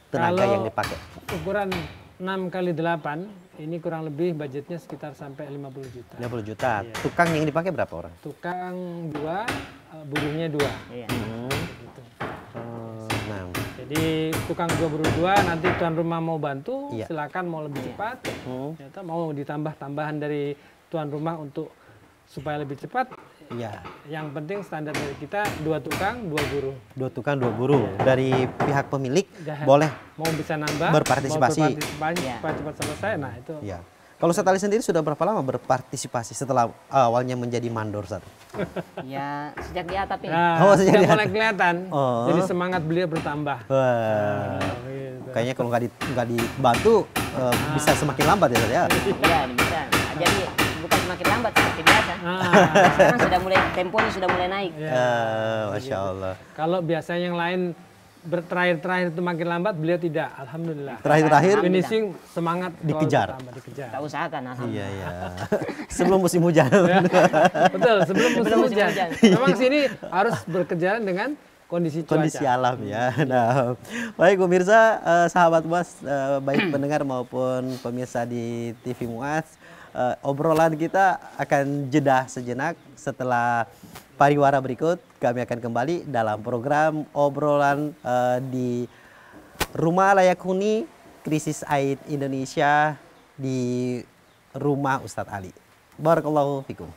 tenaga Kalau yang dipakai? ukuran 6 kali 8 ini kurang lebih budgetnya sekitar sampai 50 juta. 50 juta. Iya. Tukang yang dipakai berapa orang? Tukang 2, buruhnya 2. Iya. Gitu. Nah, Jadi tukang 2 buruh 2, nanti tuan rumah mau bantu, Iya. silakan mau lebih cepat. Ternyata mau ditambah tambahan dari tuan rumah untuk supaya lebih cepat. iya. Yang penting standar dari kita 2 tukang 2 buruh. 2 tukang 2 buruh. Dari pihak pemilik Dah. boleh. Mau bisa nambah, Berpartisipasi. mau berpartisipasi Iya. supaya cepat selesai. Nah itu Iya. Kalau Ustadz Ali sendiri sudah berapa lama berpartisipasi setelah awalnya menjadi mandor Ustadz? Ya sejak di atap ini. Nah, Oh, sejak sudah di mulai kelihatan. Oh. Jadi semangat beliau bertambah. Wah. Gitu. Kayaknya kalau nggak dibantu bisa semakin lambat ya Ustadz ya. Iya bisa. Jadi bukan semakin lambat seperti biasa. Ah, Sekarang sudah mulai temponya sudah mulai naik. ya. Masya Allah. Kalau biasanya yang lain terakhir itu makin lambat, beliau tidak. Alhamdulillah. Terakhir-terakhir Finishing semangat selalu Dikejar. bertambah, dikejar. Kita usahakan alhamdulillah. Iya iya. Sebelum musim hujan. Betul, sebelum musim Sebelum musim hujan. hujan. Memang sini harus berkejaran dengan kondisi cuaca. Kondisi alam ya. Nah, baik pemirsa, sahabat Muas, baik pendengar maupun pemirsa di TV Muas, obrolan kita akan jeda sejenak. Setelah pariwara berikut, kami akan kembali dalam program obrolan di Rumah Layak Huni Krisis Aid Indonesia di rumah Ustadz Ali. Barakallahu fikum.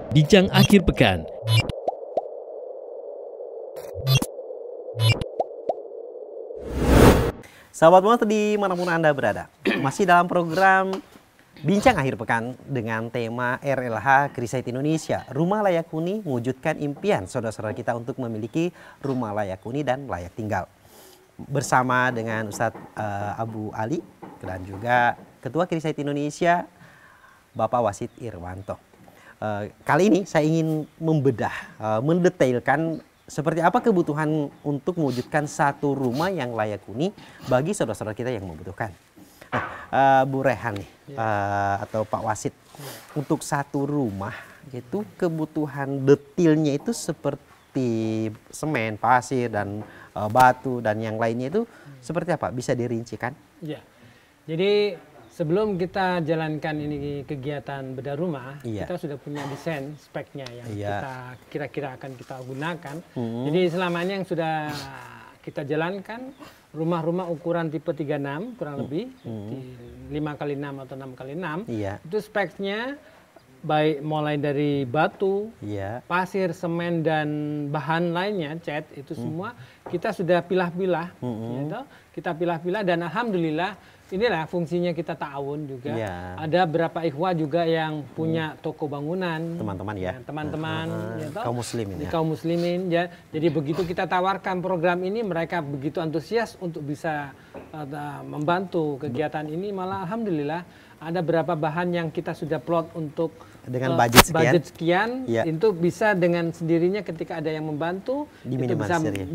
Bincang akhir pekan. Sahabat Muas dimanapun Anda berada, masih dalam program Bincang Akhir Pekan dengan tema RLH Krisis Aid Indonesia, Rumah Layak Huni mewujudkan impian saudara-saudara kita untuk memiliki rumah layak huni dan layak tinggal. Bersama dengan Ustadz Abu Ali dan juga Ketua Krisis Aid Indonesia, Bapak Wasid Irwanto. Kali ini saya ingin membedah, mendetailkan seperti apa kebutuhan untuk mewujudkan satu rumah yang layak huni bagi saudara-saudara kita yang membutuhkan. Nah, Bu Rehan nih, atau Pak Wasid, untuk satu rumah itu kebutuhan detailnya itu seperti semen, pasir, dan batu dan yang lainnya itu seperti apa? Bisa dirincikan? Ya. Jadi sebelum kita jalankan ini kegiatan bedah rumah, Iya. kita sudah punya desain speknya yang Iya. kita kira-kira akan kita gunakan. Jadi selama ini yang sudah kita jalankan rumah-rumah ukuran tipe 36 kurang lebih 5x6 atau 6x6. Iya. Itu speknya baik mulai dari batu, Iya. pasir, semen, dan bahan lainnya, cat, itu semua kita sudah pilah-pilah, gitu. Kita pilah-pilah dan alhamdulillah inilah fungsinya kita ta'awun juga. Iya. Ada beberapa ikhwah juga yang punya toko bangunan, Teman-teman ya. teman-teman, ya toh, Kaum muslimin di ya. kaum muslimin ya. Jadi begitu kita tawarkan program ini, mereka begitu antusias untuk bisa membantu kegiatan ini. Malah alhamdulillah ada beberapa bahan yang kita sudah plot untuk Dengan budget sekian. Iya. itu bisa dengan sendirinya ketika ada yang membantu itu Diminimalisir ya.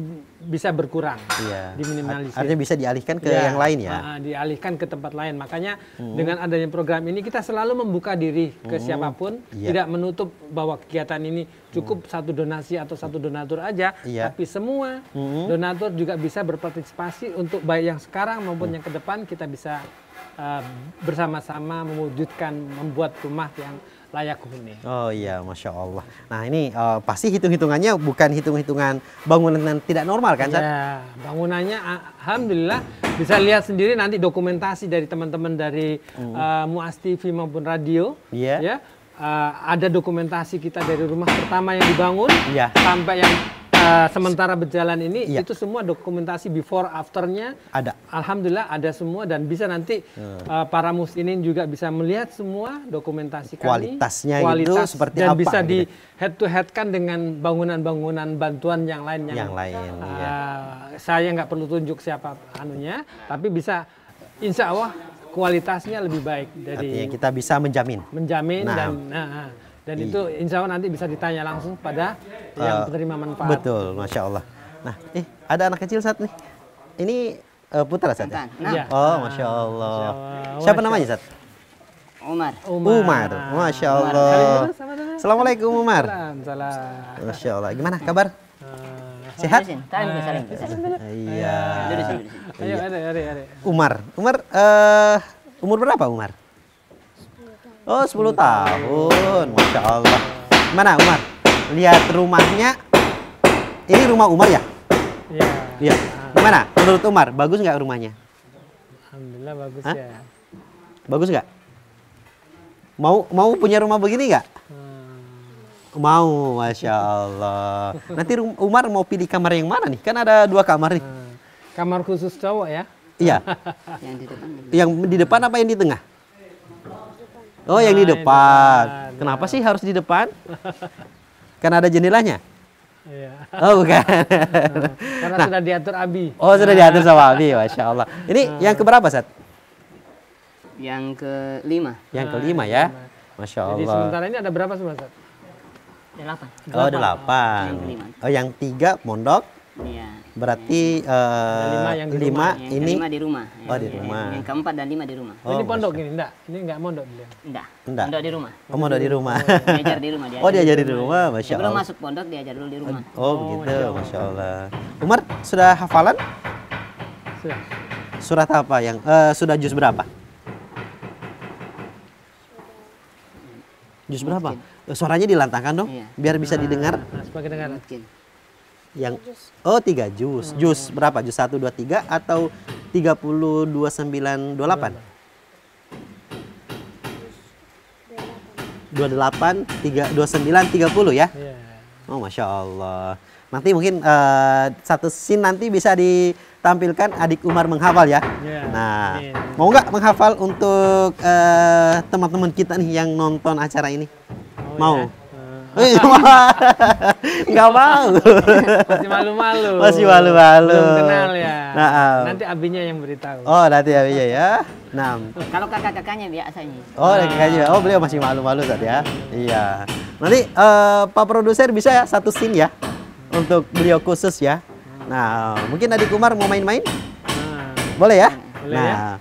bisa berkurang, Iya. diminimalisir. Artinya bisa dialihkan ke yang lain ya. Dialihkan ke tempat lain. Makanya dengan adanya program ini kita selalu membuka diri ke siapapun, Iya. tidak menutup bahwa kegiatan ini cukup satu donasi atau satu donatur aja, Iya. tapi semua donatur juga bisa berpartisipasi untuk baik yang sekarang maupun yang ke depan kita bisa bersama-sama mewujudkan membuat rumah yang layak huni. Oh iya, Masya Allah. Nah ini pasti hitung-hitungannya bukan hitung-hitungan bangunan yang tidak normal kan, Sat? Ya, bangunannya alhamdulillah bisa lihat sendiri nanti dokumentasi dari teman-teman dari Muas TV maupun radio. Iya. Ya, ada dokumentasi kita dari rumah pertama yang dibangun Iya. sampai yang sementara berjalan ini, Iya. itu semua dokumentasi before afternya. Ada. Alhamdulillah ada semua dan bisa nanti para muslimin juga bisa melihat semua dokumentasi kami. Kualitasnya itu seperti dan apa bisa gitu. di head to head kan dengan bangunan-bangunan bantuan yang lain Yang lain, iya. saya nggak perlu tunjuk siapa anunya, tapi bisa insya Allah kualitasnya lebih baik dari Artinya kita bisa menjamin. menjamin dan itu insya Allah nanti bisa ditanya langsung pada yang penerima manfaat. Betul, Masya Allah. Nah, ada anak kecil saat nih. Ini putra Ustaz ya? Iya. Oh, Masya Allah. Siapa namanya Ustaz? Umar. Umar. Masya Allah. Assalamualaikum Umar. Salam. Masya Allah. Gimana kabar? Sehat? Salim. Iya. Ayo, ada. Umar, umur berapa Umar? Oh, 10 tahun. Masya Allah. Mana Umar? Lihat rumahnya. Ini rumah Umar ya? Iya. Iya. Gimana? Menurut Umar, bagus nggak rumahnya? Alhamdulillah bagus Hah? ya. Bagus nggak? Mau punya rumah begini nggak? Mau, Masya Allah. Nanti Umar mau pilih kamar yang mana nih? Kan ada 2 kamar nih. Kamar khusus cowok ya? Iya. Yang di depan. Yang di depan apa yang di tengah? Oh, yang di depan. Kenapa sih harus di depan? Kan ada jendelanya? Iya. Oh, bukan. Karena sudah diatur Abi. Oh, sudah diatur sama Abi, Masya Allah. Ini yang keberapa, Sat? Yang kelima. Yang kelima ya? Masya Jadi Allah. sementara ini ada berapa semua, Ustaz? 8. Oh, 8. Yang kelima. Oh, yang 3 mondok. Iya. Berarti 5 yang di 5 rumah. Yang ini. kelima di rumah. Oh, di rumah. Yang keempat dan 5 di rumah. Oh, Ini pondok Masya gini, enggak? Ini enggak mondok dia. Enggak. Enggak. Pondok di rumah. Oh, mondok di rumah. Diajar di rumah. Oh, diajar di rumah, Masya Sebelum Allah. masuk pondok diajar dulu di rumah. Oh, begitu, Masya Allah. Umar, sudah hafalan? Sudah. Surat apa yang, sudah juz berapa? Juz berapa? Suaranya dilantangkan dong, Iya. biar bisa didengar. Nah, sebagai dengar. Mungkin. Yang, oh 3 juz. Juz berapa? Juz 1, 2, 3 atau 30, 29, 28? 28, 29, 30 ya? Iya. Oh, Masya Allah. Nanti mungkin satu scene nanti bisa ditampilkan adik Umar menghafal ya. Iya. Nah, Amin. mau nggak menghafal untuk teman-teman kita nih yang nonton acara ini? Mau? Ya? Nggak mau. Masih malu-malu. Masih malu-malu. Belum kenal ya. Nah, Nanti abinya yang beritahu. oh nanti ya Iya ya. Nah. Kalau kakak-kakaknya biasanya. Oh, kakaknya. Oh, beliau masih malu-malu tadi ya. Iya. Nanti Pak Produser bisa ya satu scene ya untuk beliau khusus ya. Nah, mungkin adik Umar mau main-main? Boleh ya? Boleh Nah, ya.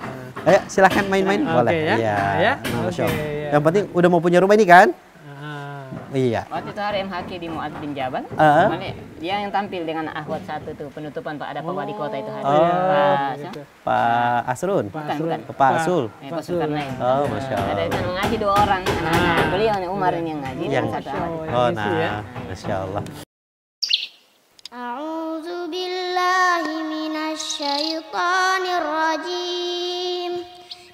ayo silahkan main-main. Oke Boleh. ya. Iya. Ya. Nah, Masya Allah. Oke, ya. Yang penting udah mau punya rumah ini kan? Iya. Waktu itu hari MHK di Muad bin Jabal, dia yang tampil dengan ahwat 1 tuh penutupan Pak, ada Pak Wali Kota itu hari. Pak Asrun. Bukan. Pak Asul. Pak Zulkarnain. Oh, Masya Ada Allah. yang mengaji 2 orang anak-anak. Beliau nih Umar ini yang ngaji dan Yang- 1 ahwat. Oh, Yang isi ya. nah, Masya Allah. A'udzu billahi minasyaitonir rajim.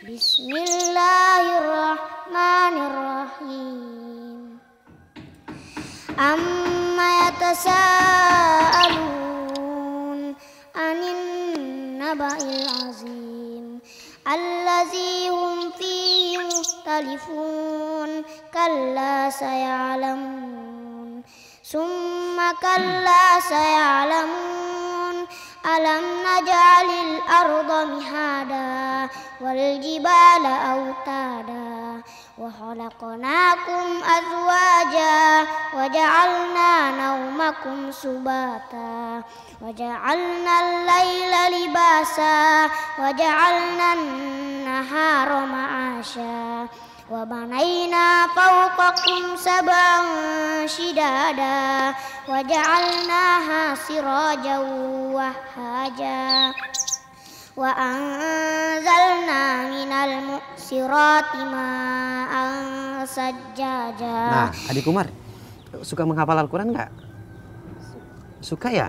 Bismillahirrahmanirrahim. Amma yatasaalun 'anil naba'il 'azim allazi hum fihi mukhtalifun kalla saya'lamun summa kalla saya'lamun alam naj'alil arda mihada wal jibala autada wa khalaqnakum azwaja wa ja'alna naumakum subata wa ja'alna al-laila libasa wa ja'alna an-nahara ma'asha wa banayna fawqakum sab'an shidada wa ja'alnaha sirajan wahhaja wa anzalna minal mu'sirati ma'an sajjaja. Nah, adik Umar, suka menghafal Al-Quran nggak? Suka ya?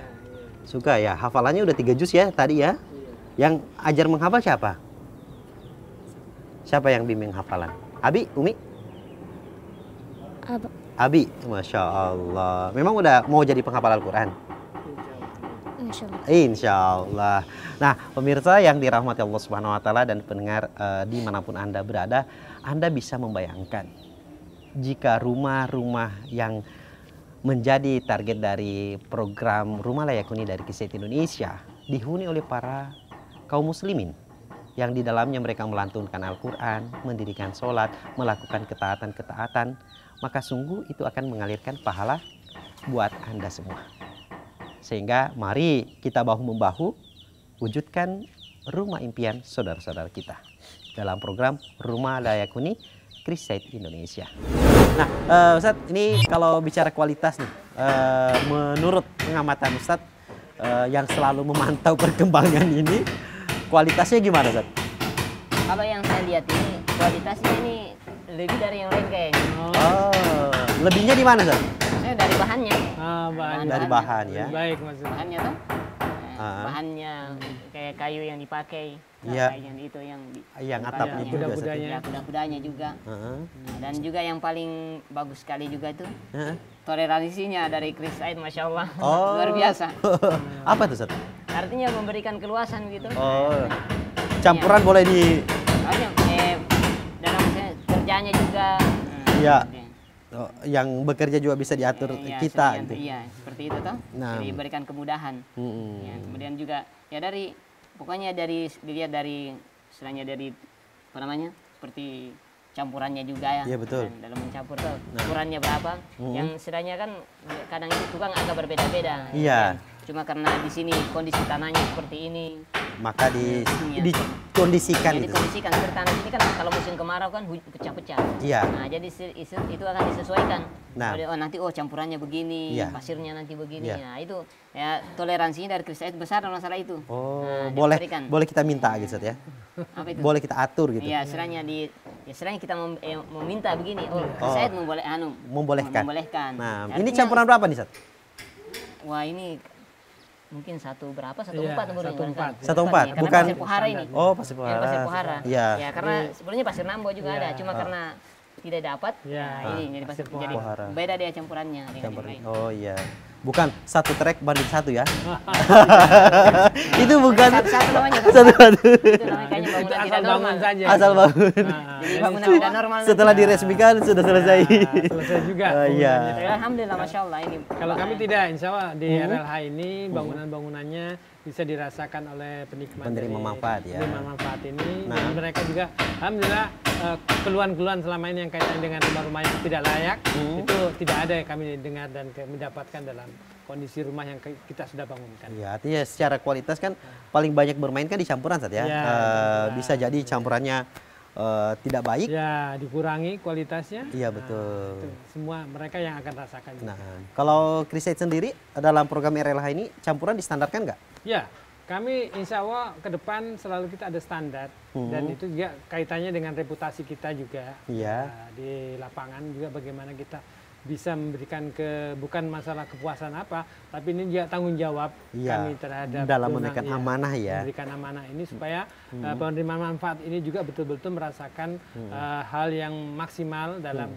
Suka ya. Hafalannya udah 3 juz ya tadi ya. Yang ajar menghafal siapa? Siapa yang bimbing hafalan? Abi, Umi? Abi, Masya Allah. Memang udah mau jadi penghafal Al-Quran? Insyaallah. Insya Allah. Nah, pemirsa yang dirahmati Allah Subhanahu Wa Taala dan pendengar dimanapun Anda berada, Anda bisa membayangkan jika rumah-rumah yang menjadi target dari program Rumah Layak Huni dari KISET Indonesia dihuni oleh para kaum muslimin yang di dalamnya mereka melantunkan Al-Quran, mendirikan sholat, melakukan ketaatan-ketaatan, maka sungguh itu akan mengalirkan pahala buat Anda semua. Sehingga mari kita bahu-membahu wujudkan rumah impian saudara-saudara kita dalam program Rumah Layak Huni Chrisaid Indonesia. Nah, Ustadz, ini kalau bicara kualitas nih, menurut pengamatan Ustadz yang selalu memantau perkembangan ini, kualitasnya gimana, Ustadz? Kalau yang saya lihat ini kualitasnya ini lebih dari yang lain kayaknya. Oh, lebihnya di mana, Ustadz? Dari bahannya. Dari bahan ya. Baik maksudnya. Bahannya tuh. Bahannya kayak kayu yang dipakai. Iya. Yang itu Yang atapnya juga. kuda-kudanya. Ya, kuda-kudanya juga. Nah, dan juga yang paling bagus sekali juga itu toleransinya dari Chrisaid, Masya Allah. Oh. Luar biasa. Apa tuh, Ustadz? Artinya memberikan keluasan gitu. Oh, campuran boleh di... Dalam kerjanya juga. Iya. Oh, yang bekerja juga bisa diatur kita gitu. Iya, seperti itu toh. Nah. Jadi berikan kemudahan. Ya, kemudian juga ya pokoknya dilihat dari istilahnya dari apa namanya? Seperti campurannya juga ya. Iya, betul. Dan dalam mencampur tuh ukurannya berapa? Yang istilahnya kan kadang itu tukang agak berbeda-beda. Iya. Ya. Cuma karena di sini kondisi tanahnya seperti ini, maka dikondisikan jadi gitu. kondisikan seperti tanah sini kan kalau musim kemarau kan pecah-pecah. Iya. Nah, jadi itu akan disesuaikan. Nah. Nanti campurannya begini, Iya. pasirnya nanti begini. Iya. Nah, itu ya toleransinya dari Chrisaid besar dalam masalah itu. Oh, Nah, boleh kita minta gitu, Ustadz, ya. Apa itu? Boleh kita atur gitu. Iya, istilahnya kita meminta begini. Oh, Chrisaid membolehkan. Nah, Artinya, ini campuran berapa nih, Ustadz? Wah, ini mungkin 1 berapa? 1,4 Iya, umurnya. 1,4. 1,4, Karena bukan pasir Pohara ini. Oh, pasir Pohara. Yang pasir Pohara. Iya. Ya, karena sebelumnya pasir Nambo juga ada, cuma karena tidak dapat. Ya. Nah, ini jadi pasir Pasir jadi Pohara. beda dia campurannya dengan yang lain. Oh iya. Bukan satu trek banding satu ya. Itu bukan Satu namanya. satu. Itu namanya kayaknya Itu bangunan asal tidak bangun normal. saja. Asal bangun. Jadi bangunan tidak normal. Setelah diresmikan sudah selesai. Selesai juga. Oh, iya. Ya, alhamdulillah, masya Allah ini. Kalau kami tidak, insya Allah di RLH ini bangunan-bangunannya bisa dirasakan oleh penikmat Penerima dari manfaat ya. penerima manfaat ini. Nah. Dan mereka juga, alhamdulillah, keluhan-keluhan selama ini yang kaitan dengan rumah-rumah yang tidak layak itu tidak ada yang kami dengar dan mendapatkan dalam kondisi rumah yang kita sudah bangunkan. Ya, artinya secara kualitas kan paling banyak bermain kan di campuran saat ya. Ya, bisa jadi campurannya tidak baik. Ya, dikurangi kualitasnya. Iya, betul. Itu semua mereka yang akan rasakan. Nah, kalau Chrisaid sendiri dalam program RLH ini campuran distandarkan nggak? Ya, kami insya Allah ke depan selalu kita ada standar dan itu juga kaitannya dengan reputasi kita juga. Iya. Di lapangan juga bagaimana kita bisa memberikan bukan masalah kepuasan apa, tapi ini juga tanggung jawab kami terhadap dalam menunaikan amanah ya. Memberikan amanah ini supaya penerima manfaat ini juga betul-betul merasakan hal yang maksimal dalam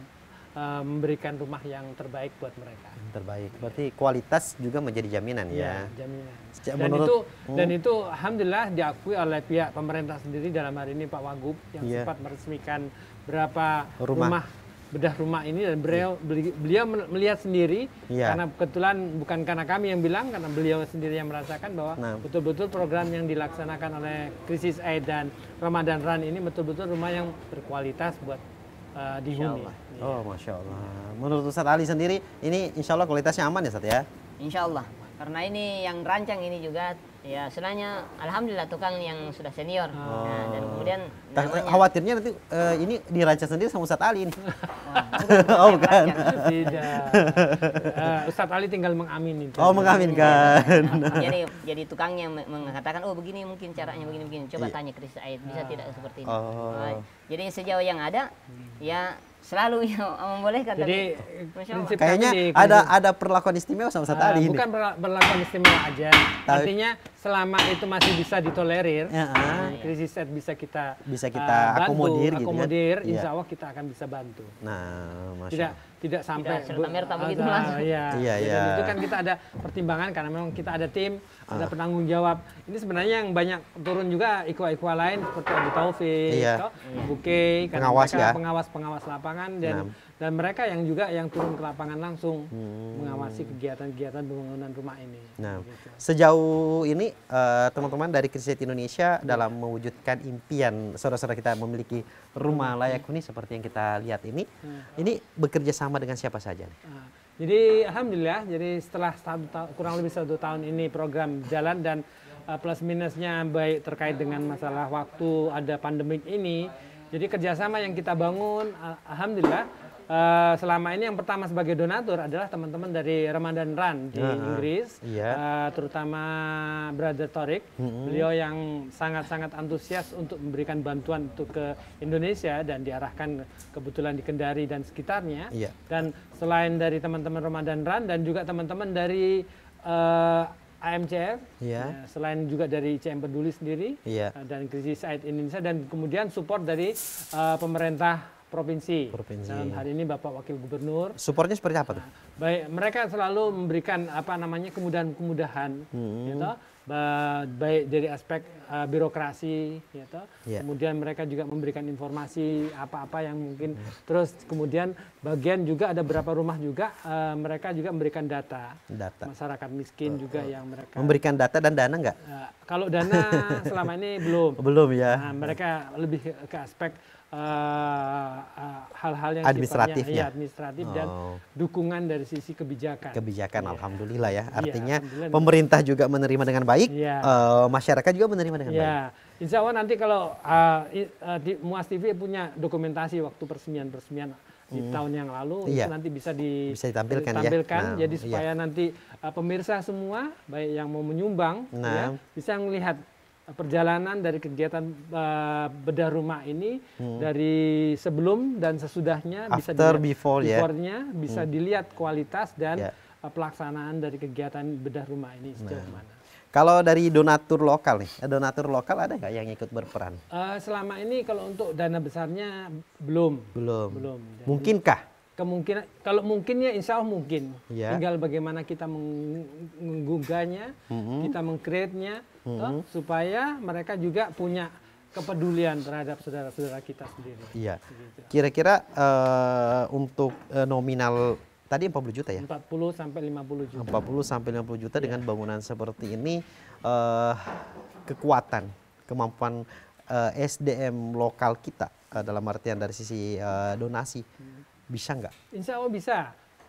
memberikan rumah yang terbaik buat mereka. Terbaik. Berarti kualitas juga menjadi jaminan ya. Jaminan. Menurut, Dan itu alhamdulillah diakui oleh pihak pemerintah sendiri dalam hari ini Pak Wagub yang Iya. sempat meresmikan berapa Rumah. bedah rumah ini dan beliau melihat sendiri karena kebetulan bukan karena kami yang bilang, karena beliau sendiri yang merasakan bahwa betul-betul program yang dilaksanakan oleh Chrisaid dan Ramadan Run ini betul-betul rumah yang berkualitas buat dihuni. Oh, Masya Allah. Menurut Ustadz Ali sendiri, ini insya Allah kualitasnya aman ya, Ustadz ya? Insya Allah. Karena ini yang rancang ini juga, ya sebenarnya alhamdulillah tukang yang sudah senior. Nah, dan kemudian khawatirnya nanti ini dirancang sendiri sama Ustadz Ali ini. Oh, bukan. Tidak. Ustadz Ali tinggal mengamini. Oh, mengaminkan. Jadi tukangnya mengatakan, oh begini mungkin caranya begini. Coba tanya Chrisaid, bisa tidak seperti ini. Jadi sejauh yang ada, ya selalu membolehkan. Jadi prinsip kayaknya ada perlakuan istimewa sama Ustadz Ali ini. Bukan perlakuan istimewa aja. Artinya selama itu masih bisa ditolerir, Chrisaid bisa kita akomodir, akomodir, insya Allah kita akan bisa bantu. Nah, Masya Allah. Tidak sampai serta-merta begitu langsung. Iya. Itu kan kita ada pertimbangan karena memang kita ada tim, ada penanggung jawab. Ini sebenarnya yang banyak turun juga ikhwah-ikhwah lain seperti Abu Taufik, Buke, pengawas lapangan dan mereka yang juga yang turun ke lapangan langsung mengawasi kegiatan-kegiatan pembangunan rumah ini. Nah, sejauh ini teman-teman dari Chrisaid Indonesia dalam mewujudkan impian saudara-saudara kita memiliki rumah layak huni seperti yang kita lihat ini bekerja sama dengan siapa saja nih? Jadi alhamdulillah, jadi setelah kurang lebih 1 tahun ini program jalan dan plus minusnya baik terkait dengan masalah waktu ada pandemik ini. Jadi kerjasama yang kita bangun, alhamdulillah selama ini yang pertama sebagai donatur adalah teman-teman dari Ramadan Run di Inggris, terutama Brother Torik. Beliau yang sangat-sangat antusias untuk memberikan bantuan untuk ke Indonesia dan diarahkan kebetulan di Kendari dan sekitarnya. Dan selain dari teman-teman Ramadan Run dan juga teman-teman dari AMCF, selain juga dari ICM Peduli sendiri, dan Krisis Aid Indonesia, dan kemudian support dari pemerintah provinsi. Dalam hari ini Bapak Wakil Gubernur. Supportnya seperti apa tuh? Baik, mereka selalu memberikan kemudahan-kemudahan, gitu, baik dari aspek birokrasi, gitu. Kemudian mereka juga memberikan informasi apa-apa yang mungkin. Terus kemudian bagian juga ada beberapa rumah juga mereka juga memberikan data. Masyarakat miskin juga yang mereka memberikan data dan dana nggak? Kalau dana selama ini belum. Belum ya. Mereka lebih ke aspek hal-hal yang administratif, sifatnya administratif dan dukungan dari sisi kebijakan. Alhamdulillah ya. Artinya pemerintah juga menerima dengan baik, masyarakat juga menerima dengan baik. Insya Allah nanti kalau Muas TV punya dokumentasi waktu persemian di tahun yang lalu, itu nanti bisa ditampilkan. Jadi supaya nanti pemirsa semua, baik yang mau menyumbang, bisa melihat perjalanan dari kegiatan bedah rumah ini dari sebelum dan sesudahnya, bisa dilihat before-nya, bisa dilihat kualitas dan pelaksanaan dari kegiatan bedah rumah ini sejauh mana. Kalau dari donatur lokal nih, donatur lokal ada nggak yang ikut berperan? Selama ini kalau untuk dana besarnya belum. Jadi, mungkinkah? Kemungkinan, kalau mungkinnya insya Allah mungkin. Tinggal bagaimana kita menggugahnya, kita meng-create-nya, supaya mereka juga punya kepedulian terhadap saudara-saudara kita sendiri. Kira-kira untuk nominal tadi 40 juta ya? 40 sampai 50 juta. 40 sampai 50 juta dengan bangunan seperti ini, kekuatan, kemampuan SDM lokal kita dalam artian dari sisi donasi. Bisa nggak? Insya Allah bisa.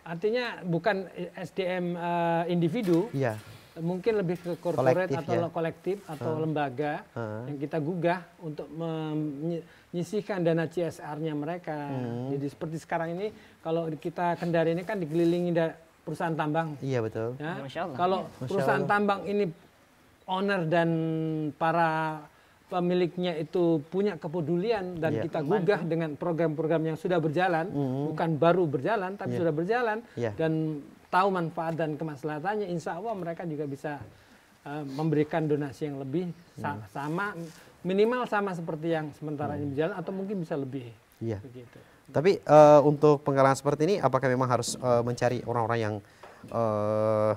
Artinya bukan SDM individu, mungkin lebih ke corporate atau kolektif atau lembaga yang kita gugah untuk menyisihkan dana CSR-nya mereka. Jadi seperti sekarang ini, kalau kita Kendari ini kan dikelilingi perusahaan tambang. Iya betul. Ya? Kalau perusahaan tambang ini owner dan para pemiliknya itu punya kepedulian dan kita gugah dengan program-program yang sudah berjalan, bukan baru berjalan tapi sudah berjalan, dan tahu manfaat dan kemaslahatannya, insya Allah mereka juga bisa memberikan donasi yang lebih sama, minimal sama seperti yang sementara ini berjalan, atau mungkin bisa lebih. Begitu. Tapi untuk penggalangan seperti ini, apakah memang harus mencari orang-orang yang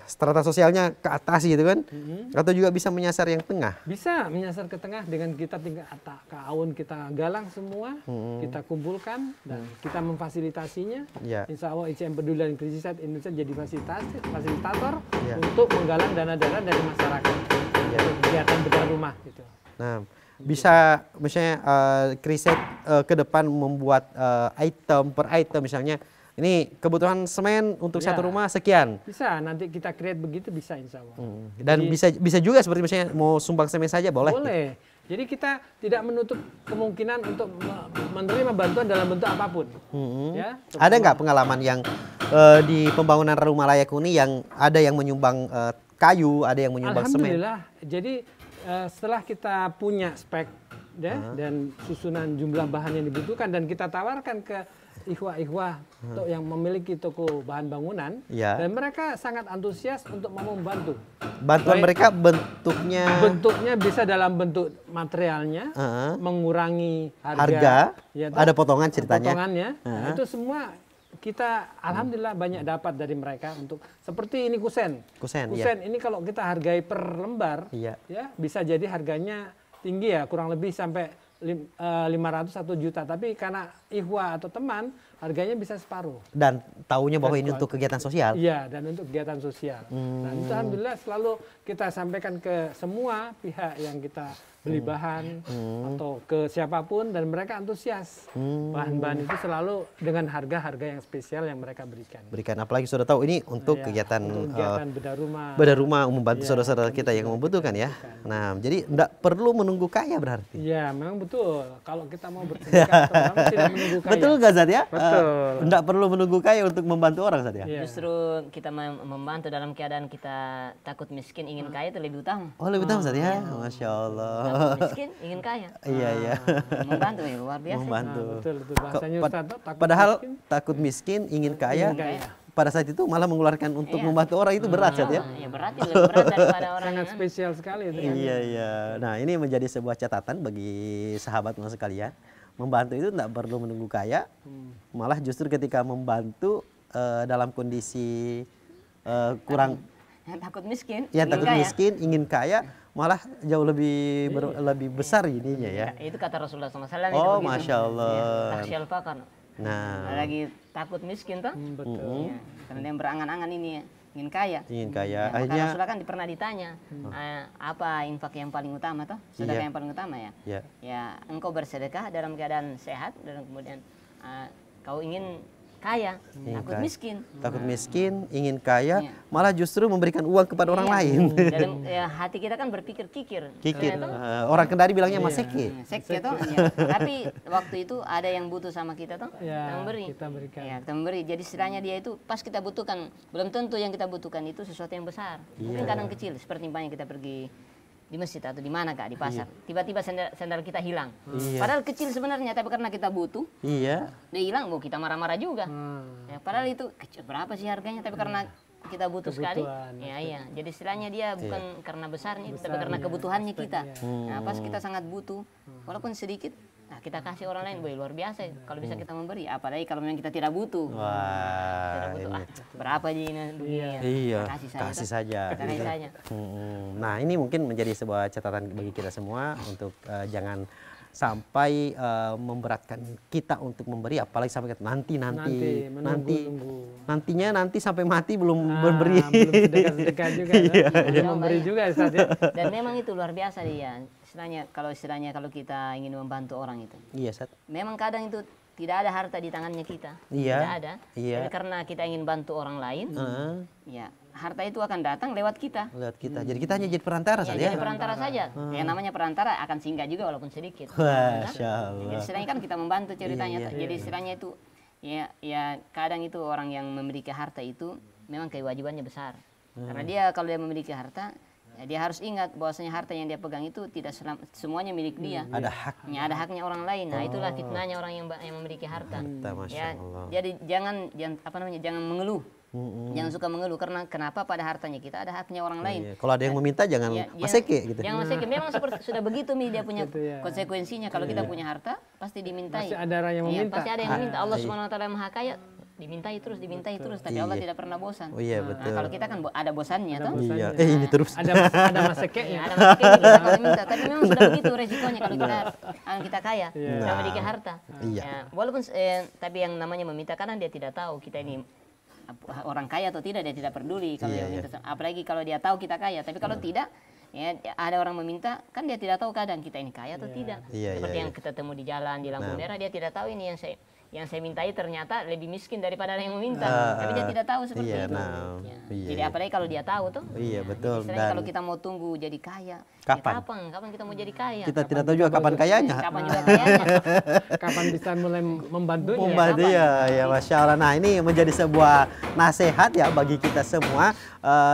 strata sosialnya ke atas gitu kan, atau juga bisa menyasar yang tengah? Bisa menyasar ke tengah dengan kita tinggal ke awun, kita galang semua, kita kumpulkan dan kita memfasilitasinya. Insya Allah ICM Peduli dan Krisis Aid Indonesia jadi fasilitator untuk menggalang dana-dana dari masyarakat untuk kegiatan bedah rumah gitu. Nah, bisa misalnya Krisis Aid ke depan membuat item per item, misalnya ini kebutuhan semen untuk satu rumah sekian. Bisa, nanti kita create begitu, bisa insya Allah. Dan jadi, bisa juga seperti misalnya mau sumbang semen saja boleh? Boleh. Jadi kita tidak menutup kemungkinan untuk menerima bantuan dalam bentuk apapun. Ada nggak pengalaman yang di pembangunan rumah layak huni yang ada yang menyumbang kayu, ada yang menyumbang semen? Alhamdulillah. Jadi setelah kita punya spek dan susunan jumlah bahan yang dibutuhkan dan kita tawarkan ke ikhwah-ikhwah yang memiliki toko bahan bangunan, dan mereka sangat antusias untuk mau membantu. Bantuan mereka bentuknya bisa dalam bentuk materialnya, mengurangi harga, ada potongan ceritanya. Potongannya, itu semua kita alhamdulillah banyak dapat dari mereka untuk seperti ini kusen ini kalau kita hargai per lembar, bisa jadi harganya tinggi ya, kurang lebih sampai 500 1 juta, tapi karena ikhwah atau teman harganya bisa separuh. Dan taunya bahwa ini untuk kegiatan sosial. Iya, dan untuk kegiatan sosial. Dan itu alhamdulillah selalu kita sampaikan ke semua pihak yang kita beli bahan atau ke siapapun dan mereka antusias. Bahan-bahan itu selalu dengan harga-harga yang spesial yang mereka berikan. Apalagi sudah tahu ini untuk Iya, kegiatan untuk kegiatan bedah rumah. bedah rumah membantu Iya, saudara-saudara kita yang membutuhkan ya. Nah, jadi tidak perlu menunggu kaya berarti. Iya, memang betul. Kalau kita mau bersedekah memang tidak menunggu kaya. Betul nggak Zat ya? Betul. Tidak perlu menunggu kaya untuk membantu orang Zat ya? Iya. Justru kita membantu dalam keadaan kita takut miskin, ingin kaya itu lebih utama. Oh lebih tahu Zat ya? Masya Allah. Takut miskin, ingin kaya. Iya iya. Membantu ya, luar biasa. Membantu. Nah, betul bahasanya Pad- Ustaz tuh, takut Padahal miskin, takut miskin, ingin kaya, ingin kaya. pada saat itu malah mengeluarkan untuk membantu orang itu berat Zat ya? Ya berat, itu lebih berat daripada orang sangat yang spesial sekali itu. Iya iya. Nah ini menjadi sebuah catatan bagi sahabat mas sekalian. Membantu itu tidak perlu menunggu kaya, malah justru ketika membantu dalam kondisi kurang, takut miskin, ya ingin takut kaya. miskin, ingin kaya, malah jauh lebih lebih besar ininya ya. Ya, itu kata Rasulullah SAW. Oh masya Allah. Taksial fakar. Nah Lagi takut miskin toh. Betul. Ya, karena dia berangan-angan ini ya, ingin kaya. ingin kaya, Ya, maka akhirnya Rasulullah kan pernah ditanya, apa infak yang paling utama toh? Sedekah Iya. yang paling utama ya? ya Ya, engkau bersedekah dalam keadaan sehat dan kemudian kau ingin kaya, Ingin takut kaya. miskin. takut miskin, ingin kaya, Iya. malah justru memberikan uang kepada orang Iya. lain. Dalam ya, hati kita kan berpikir kikir. Kikir. Ternyata, Orang Kendari bilangnya maseke. Seks toh. Ya. Tapi waktu itu ada yang butuh sama kita toh, Ya, kita memberi. kita berikan. Ya, kita memberi. Jadi istilahnya dia itu pas kita butuhkan, belum tentu yang kita butuhkan itu sesuatu yang besar. Mungkin kadang kecil, seperti misalnya kita pergi di masjid atau di mana kak, di pasar. Tiba-tiba sandal kita hilang. Iya. Padahal kecil sebenarnya, tapi karena kita butuh, Iya. dia hilang, kita marah-marah juga. Hmm. Ya, padahal itu kecil, berapa sih harganya, tapi karena kita butuh sekali. Kebutuhan, Ya, iya. Jadi istilahnya dia bukan karena besarnya, tapi karena kebutuhannya kita. Nah, pas kita sangat butuh, walaupun sedikit, nah kita kasih orang lain, boy, luar biasa. Kalau bisa kita memberi, apalagi kalau memang kita tidak butuh. Tidak Wah, butuh, ini. berapa ini? Iya, Kasih saja. kasih toh. saja. Kasih Gitu. saja. Nah, ini mungkin menjadi sebuah catatan bagi kita semua untuk jangan sampai memberatkan kita untuk memberi, apalagi sampai nanti nantinya nanti sampai mati belum memberi. Belum sedekah-sedekah juga. Belum memberi juga Ustaz ya. Dan memang itu luar biasa dia. Istilahnya kalau kita ingin membantu orang itu. Iya, Sat. Memang kadang itu tidak ada harta di tangannya kita. Iya. Tidak ada. Iya. Tapi karena kita ingin bantu orang lain, Heeh. ya harta itu akan datang lewat kita. Lihat kita. Jadi kita hanya jadi perantara Ya, saja. jadi perantara saja. Yang namanya perantara akan singgah juga walaupun sedikit. Masya Jadi Allah. istilahnya kan kita membantu ceritanya. Iya, Jadi istilahnya itu ya kadang itu orang yang memiliki harta itu memang kewajibannya besar. Karena dia kalau dia memiliki harta, ya dia harus ingat bahwasanya harta yang dia pegang itu tidak semuanya milik dia. Ada hak. Ya, ada haknya orang lain. Nah, itulah fitnahnya orang yang memiliki harta. Harta, Masya Ya, Allah. jadi jangan mengeluh. Jangan suka mengeluh karena kenapa pada hartanya kita ada haknya orang lain. Iya. Kalau ada yang meminta jangan Ya, maseke gitu. Jangan maseke. Memang seperti sudah begitu nih dia punya Gitu ya. konsekuensinya. Kalau kita punya harta pasti dimintai. Pasti ada orang yang Iya, meminta. pasti ada yang meminta. Allah Subhanahu wa taala yang Maha Kaya, dimintai terus, tapi Allah tidak pernah bosan. Oh iya, Nah, betul. kalau kita kan ada bosannya toh. Iya. ini terus. Ada maseknya. Ya, ada masaknya kita akan minta. Tapi memang sudah begitu resikonya kalau kita kaya, kita memiliki harta. Iya. Ya, walaupun tapi yang namanya meminta kadang dia tidak tahu kita ini orang kaya atau tidak, dia tidak peduli kalau dia meminta. Apalagi kalau dia tahu kita kaya, tapi kalau tidak, ya ada orang meminta kan dia tidak tahu kadang kita ini kaya atau tidak. Iya, Seperti iya, yang kita temu di jalan di lampu merah, dia tidak tahu ini yang saya mintai ternyata lebih miskin daripada yang meminta. Tapi dia tidak tahu seperti iya, itu. nah, Ya. iya, Jadi iya. apalagi kalau dia tahu tuh. Iya, betul. Istilahnya Dan kalau kita mau tunggu jadi kaya, Kapan? ya kapan kita mau jadi kaya? kita tidak tahu juga kapan kayanya. Kapan juga kayanya? Kapan bisa mulai membantunya? Membantu ya, Masya Allah. Nah ini menjadi sebuah nasihat ya bagi kita semua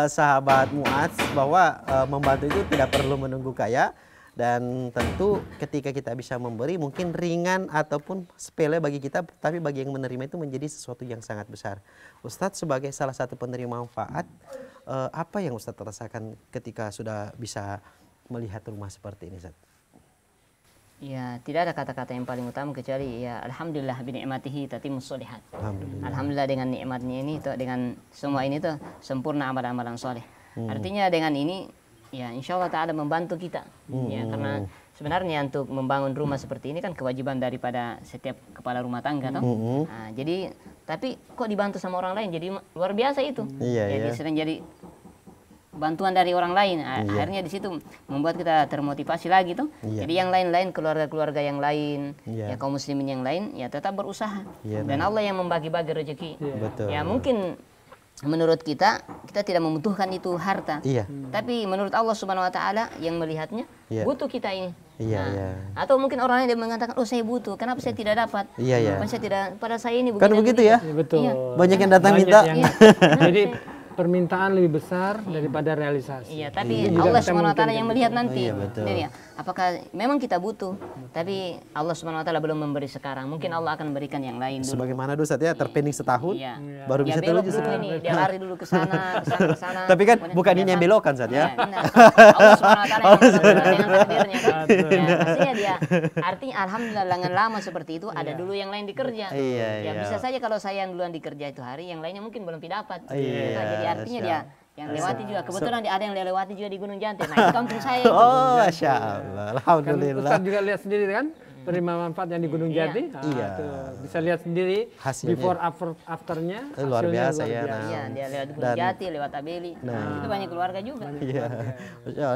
sahabat Mu'adz bahwa membantu itu tidak perlu menunggu kaya. Dan tentu ketika kita bisa memberi mungkin ringan ataupun sepele bagi kita, tapi bagi yang menerima itu menjadi sesuatu yang sangat besar. Ustadz sebagai salah satu penerima manfaat, apa yang Ustadz rasakan ketika sudah bisa melihat rumah seperti ini, Ustadz? Ya, tidak ada kata-kata yang paling utama kecuali ya alhamdulillah bi ni'matihi tatimmus sholihat. Alhamdulillah. Alhamdulillah dengan nikmatnya ini tuh, dengan semua ini tuh sempurna amalan-amalan soleh. Artinya dengan ini ya insya Allah Ta'ala membantu kita. Ya, karena sebenarnya untuk membangun rumah seperti ini kan kewajiban daripada setiap kepala rumah tangga toh. Nah, jadi tapi kok dibantu sama orang lain, jadi luar biasa itu. Iya, Jadi iya. sering jadi bantuan dari orang lain. Akhirnya di situ membuat kita termotivasi lagi tuh. Jadi yang lain-lain, keluarga-keluarga yang lain, ya kaum muslimin yang lain, ya tetap berusaha. Dan Allah yang membagi-bagi rezeki. Betul. Ya mungkin menurut kita tidak membutuhkan itu harta. Tapi menurut Allah Subhanahu wa taala yang melihatnya butuh kita ini. Atau mungkin orang lain yang mengatakan, oh saya butuh, kenapa saya tidak dapat? Kenapa saya tidak, pada saya ini Kan begitu ya? Betul. Banyak yang datang minta. Jadi permintaan lebih besar daripada realisasi. Iya, tapi Allah Subhanahu wa taala yang melihat nanti. Jadi, apakah memang kita butuh, tapi Allah Subhanahu wa taala belum memberi sekarang. Mungkin Allah akan memberikan yang lain dulu. Sebagaimana dulu ya, terpending setahun, baru bisa belok terwujud dulu ini, dia lari dulu ke sana, ke sana. Tapi kan bukan ini yang belokan Ustaz ya. Allah Subhanahu wa taala yang mengatur dengan takdirnya kan. Pastinya dia. Artinya alhamdulillah dengan lama seperti itu ada dulu yang lain dikerja. Ya bisa saja kalau saya yang duluan dikerja itu hari, yang lainnya mungkin belum didapat. Jadi artinya dia yang lewati juga, kebetulan ada yang lewati juga di Gunung Jati. Nah itu kampung saya itu. Oh Masya Allah, Alhamdulillah. Ustaz juga lihat sendiri kan penerima manfaat yang di Gunung Jati. Tuh, bisa lihat sendiri hasilnya. Before afternya. Luar biasa ya. Dia lewat Gunung Jati, lewat Tabeli. Itu banyak keluarga juga.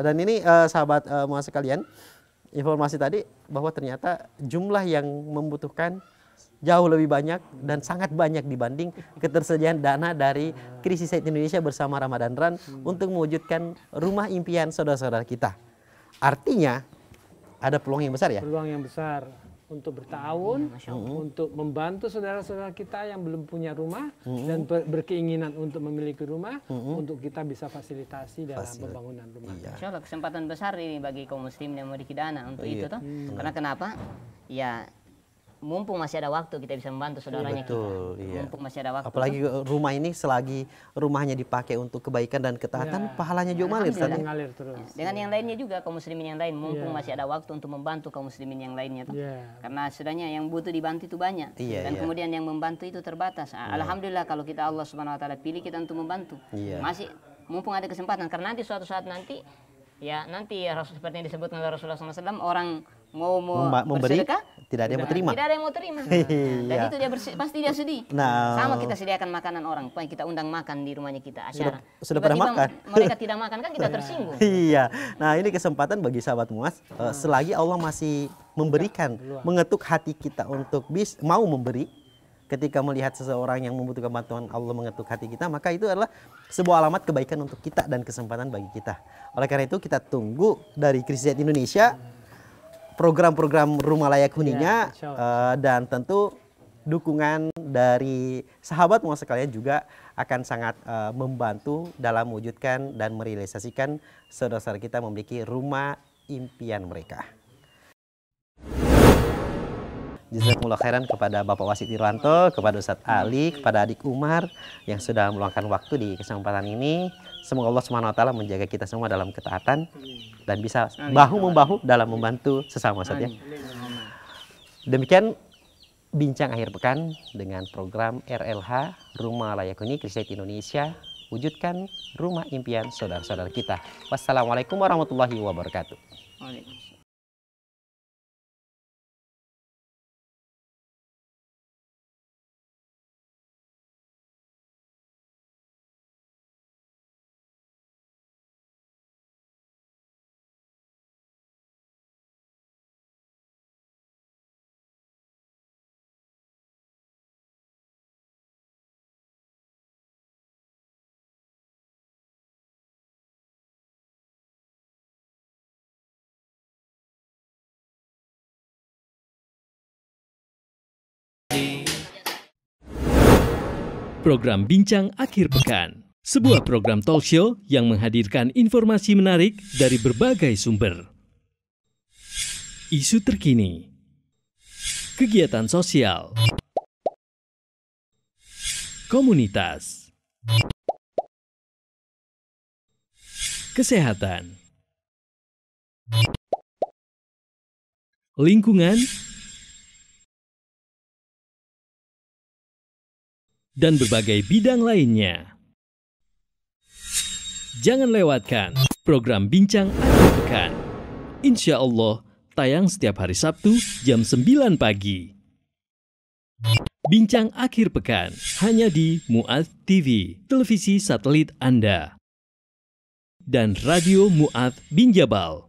Dan ini sahabat muas sekalian, informasi tadi bahwa ternyata jumlah yang membutuhkan jauh lebih banyak dan sangat banyak dibanding ketersediaan dana dari Krisis Aid Indonesia bersama Ramadan Run untuk mewujudkan rumah impian saudara-saudara kita. Artinya ada peluang yang besar ya? Peluang yang besar untuk bertahun, untuk membantu saudara-saudara kita yang belum punya rumah dan berkeinginan untuk memiliki rumah, untuk kita bisa fasilitasi dalam pembangunan rumah. Insya Allah kesempatan besar ini bagi kaum muslim yang memiliki dana untuk itu toh. Karena kenapa? Ya mumpung masih ada waktu kita bisa membantu saudaranya kita. Mumpung masih ada waktu. Apalagi rumah ini selagi rumahnya dipakai untuk kebaikan dan ketaatan, pahalanya juga mengalir terus. Dengan yang lainnya juga kaum muslimin yang lain, mumpung masih ada waktu untuk membantu kaum muslimin yang lainnya tuh. Karena sebenarnya yang butuh dibantu itu banyak. Dan kemudian yang membantu itu terbatas. Alhamdulillah kalau kita Allah Subhanahu wa taala pilih kita untuk membantu. Masih mumpung ada kesempatan, karena nanti suatu saat nanti ya seperti yang disebutkan oleh Rasulullah SAW, orang mau memberi, bersedekah, tidak ada yang mau terima. Tidak ada yang mau terima. Dan itu dia pasti dia sedih. Sama kita sediakan makanan orang, pokoknya kita undang makan di rumahnya kita acara. Sudah pernah makan? Mereka tidak makan kan kita tersinggung. Nah ini kesempatan bagi sahabat muas, selagi Allah masih memberikan, mengetuk hati kita untuk mau memberi. Ketika melihat seseorang yang membutuhkan bantuan, Allah mengetuk hati kita, maka itu adalah sebuah alamat kebaikan untuk kita dan kesempatan bagi kita. Oleh karena itu kita tunggu dari Krisis Aid Indonesia program-program rumah layak huninya, dan tentu dukungan dari sahabat muas sekalian juga akan sangat membantu dalam mewujudkan dan merealisasikan saudara-saudara kita memiliki rumah impian mereka. Jazakumullah khairan kepada Bapak Wasid Irwanto, kepada Ustadz Ali, kepada adik Umar yang sudah meluangkan waktu di kesempatan ini. Semoga Allah Subhanahu wa taala menjaga kita semua dalam ketaatan dan bisa bahu-membahu dalam membantu sesama Ustadz ya. Demikian bincang akhir pekan dengan program RLH Rumah Layak Huni Krisis Aid Indonesia, wujudkan rumah impian saudara-saudara kita. Wassalamualaikum warahmatullahi wabarakatuh. Program Bincang Akhir Pekan, sebuah program talk show yang menghadirkan informasi menarik dari berbagai sumber. Isu terkini, kegiatan sosial, komunitas, kesehatan, lingkungan, dan berbagai bidang lainnya. Jangan lewatkan program Bincang Akhir Pekan. Insya Allah tayang setiap hari Sabtu jam 9 pagi. Bincang Akhir Pekan hanya di Mu'adz TV, televisi satelit Anda. dan Radio Mu'adz bin Jabal.